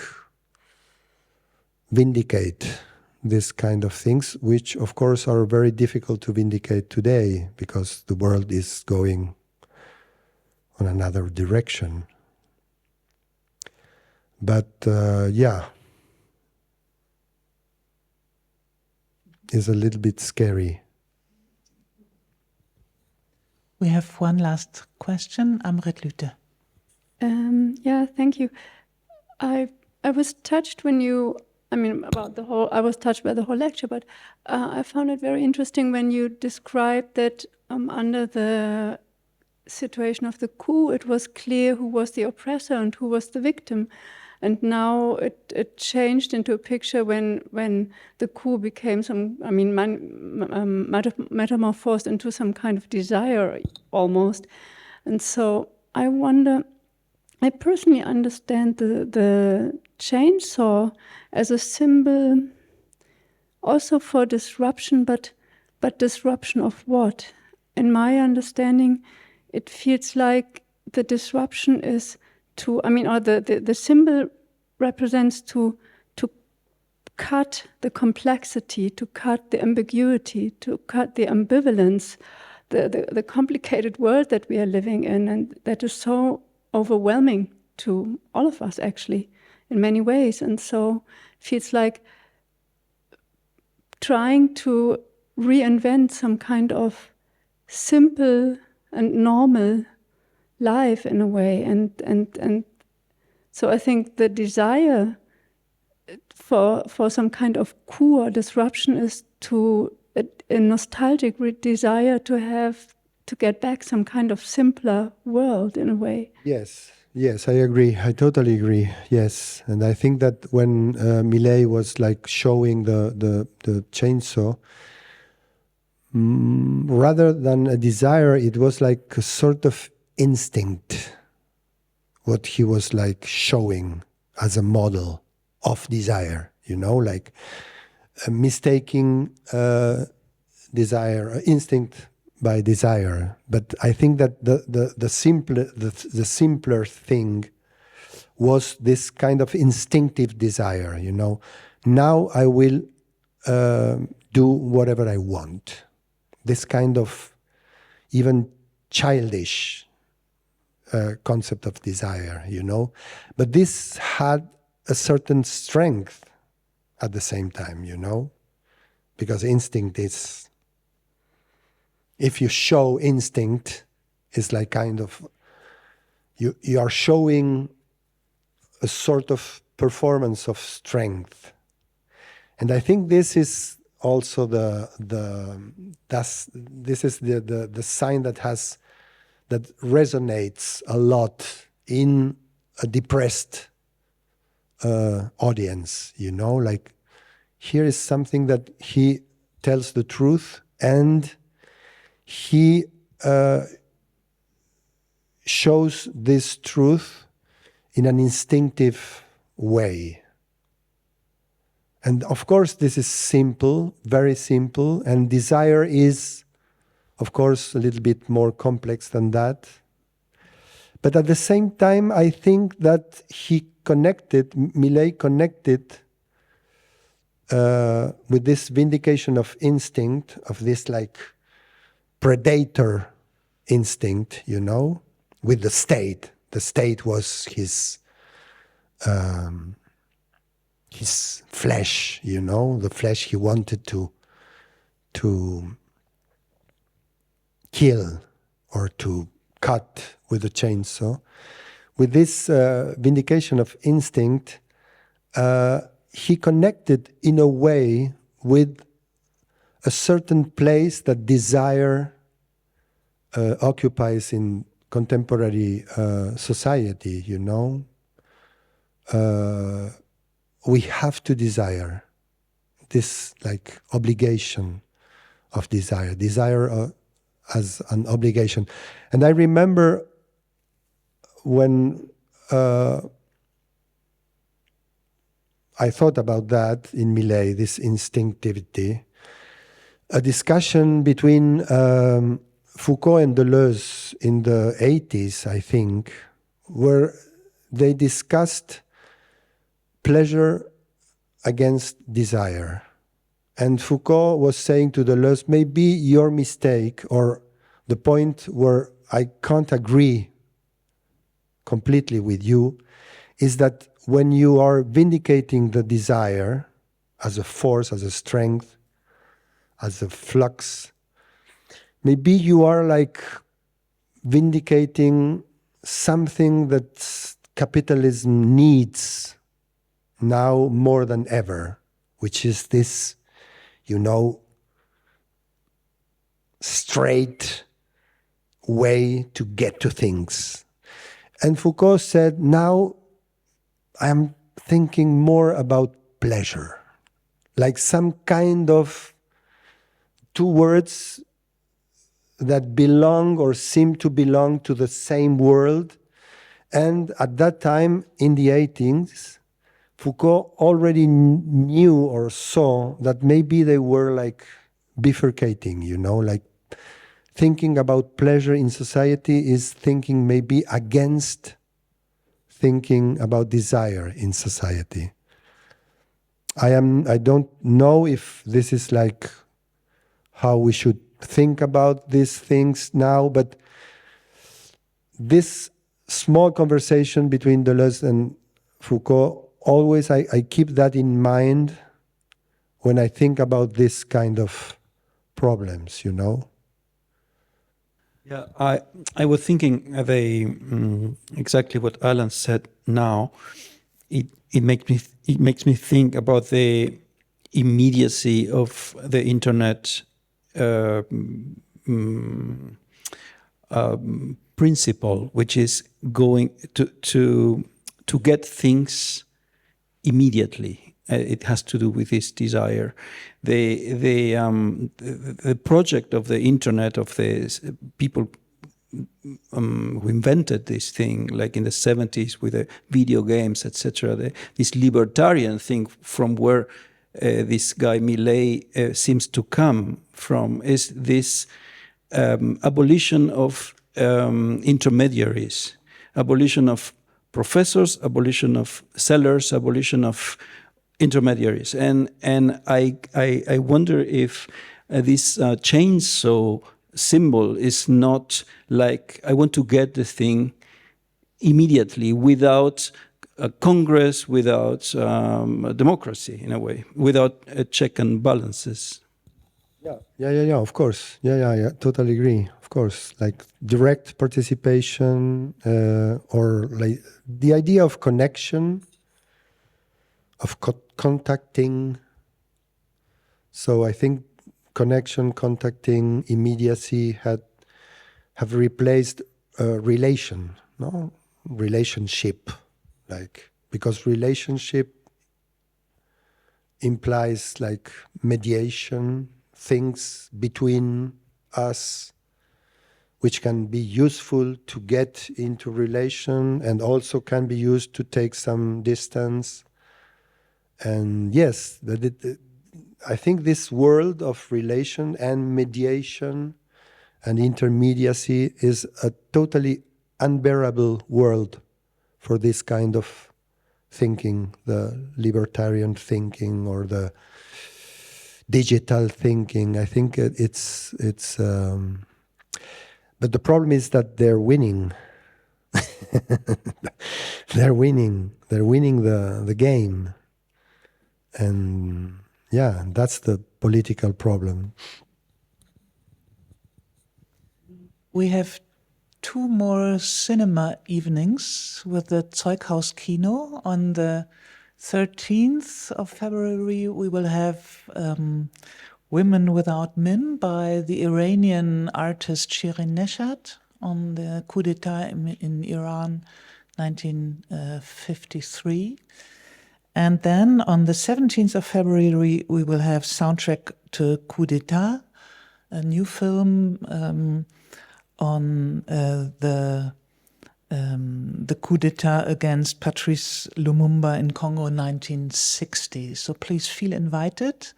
vindicate this kind of things, which of course are very difficult to vindicate today because the world is going on another direction. But yeah, it's a little bit scary. We have one last question, Amrit Lüte. Yeah, thank you. I was touched when you, I was touched by the whole lecture, but I found it very interesting when you described that under the situation of the coup, it was clear who was the oppressor and who was the victim. And now it changed into a picture when the coup became metamorphosed into some kind of desire almost. And so I wonder, I personally understand the chainsaw as a symbol also for disruption, but disruption of what? In my understanding, it feels like the disruption is the symbol represents to cut the complexity, to cut the ambiguity, to cut the ambivalence, the complicated world that we are living in, and that is so overwhelming to all of us actually in many ways. And so it feels like trying to reinvent some kind of simple normal life in a way, and so I think the desire for some kind of coup or disruption is to a nostalgic desire to get back some kind of simpler world in a way. Yes, I agree. I totally agree. Yes, and I think that when Millet was like showing the chainsaw, rather than a desire, it was like a sort of instinct. What he was like showing as a model of desire, like mistaking desire, instinct by desire. But I think that the simpler thing was this kind of instinctive desire. Now I will do whatever I want. This kind of even childish concept of desire, but this had a certain strength at the same time, because instinct is, if you show instinct, it's like kind of, you are showing a sort of performance of strength. And I think this is also this is the sign that resonates a lot in a depressed audience, like here is something that he tells the truth and he shows this truth in an instinctive way. And of course, this is simple, very simple, and desire is, of course, a little bit more complex than that. But at the same time, I think that Millet connected with this vindication of instinct, of this like predator instinct, with the state. The state was his flesh, the flesh he wanted to kill or to cut with a chainsaw. With this vindication of instinct, he connected in a way with a certain place that desire occupies in contemporary society, we have to desire this like obligation of desire as an obligation. And I remember when I thought about that in Millet, this instinctivity, a discussion between Foucault and Deleuze in the 80s, I think, where they discussed pleasure against desire. And Foucault was saying to Deleuze, maybe your mistake, or the point where I can't agree completely with you, is that when you are vindicating the desire as a force, as a strength, as a flux, maybe you are like vindicating something that capitalism needs now more than ever, which is this, straight way to get to things. And Foucault said, now I'm thinking more about pleasure, like some kind of two words that belong or seem to belong to the same world. And at that time, in the 80s, Foucault already knew or saw that maybe they were like bifurcating, like thinking about pleasure in society is thinking maybe against thinking about desire in society. I don't know if this is like how we should think about these things now, but this small conversation between Deleuze and Foucault, always I keep that in mind when I think about this kind of problems, Yeah, I was thinking exactly what Alan said now. It makes me think about the immediacy of the internet principle, which is going to get things immediately. It has to do with this desire. The project of the internet, of the people who invented this thing, like in the 70s with the video games, etc. This libertarian thing from where this guy Millet seems to come from is this abolition of intermediaries, abolition of professors, abolition of sellers, abolition of intermediaries, and I wonder if this chainsaw symbol is not like I want to get the thing immediately without a Congress, without democracy in a way, without a check and balances. Yeah. Of course. Yeah. Totally agree. Of course, like direct participation or like the idea of connection, of contacting. So I think connection, contacting, immediacy have replaced relationship, like, because relationship implies like mediation, things between us which can be useful to get into relation and also can be used to take some distance. And yes, I think this world of relation and mediation and intermediacy is a totally unbearable world for this kind of thinking, the libertarian thinking or the digital thinking. I think it's but the problem is that they're winning. They're winning the game. And yeah, that's the political problem. We have 2 more cinema evenings with the Zeughaus Kino. On the 13th of February, we will have Women Without Men by the Iranian artist Shirin Neshat on the coup d'etat in Iran, 1953. And then on the 17th of February, we will have Soundtrack to Coup d'etat, a new film on the coup d'etat against Patrice Lumumba in Congo in 1960. So please feel invited,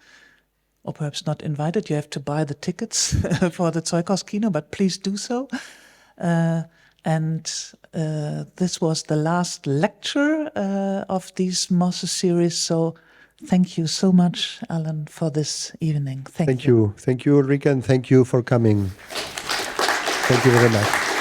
or perhaps not invited. You have to buy the tickets for the Zeughaus Kino, but please do so. And this was the last lecture of these Mosse series. So thank you so much, Alan, for this evening. Thank you. Thank you, Ulrike, and thank you for coming. Thank you very much.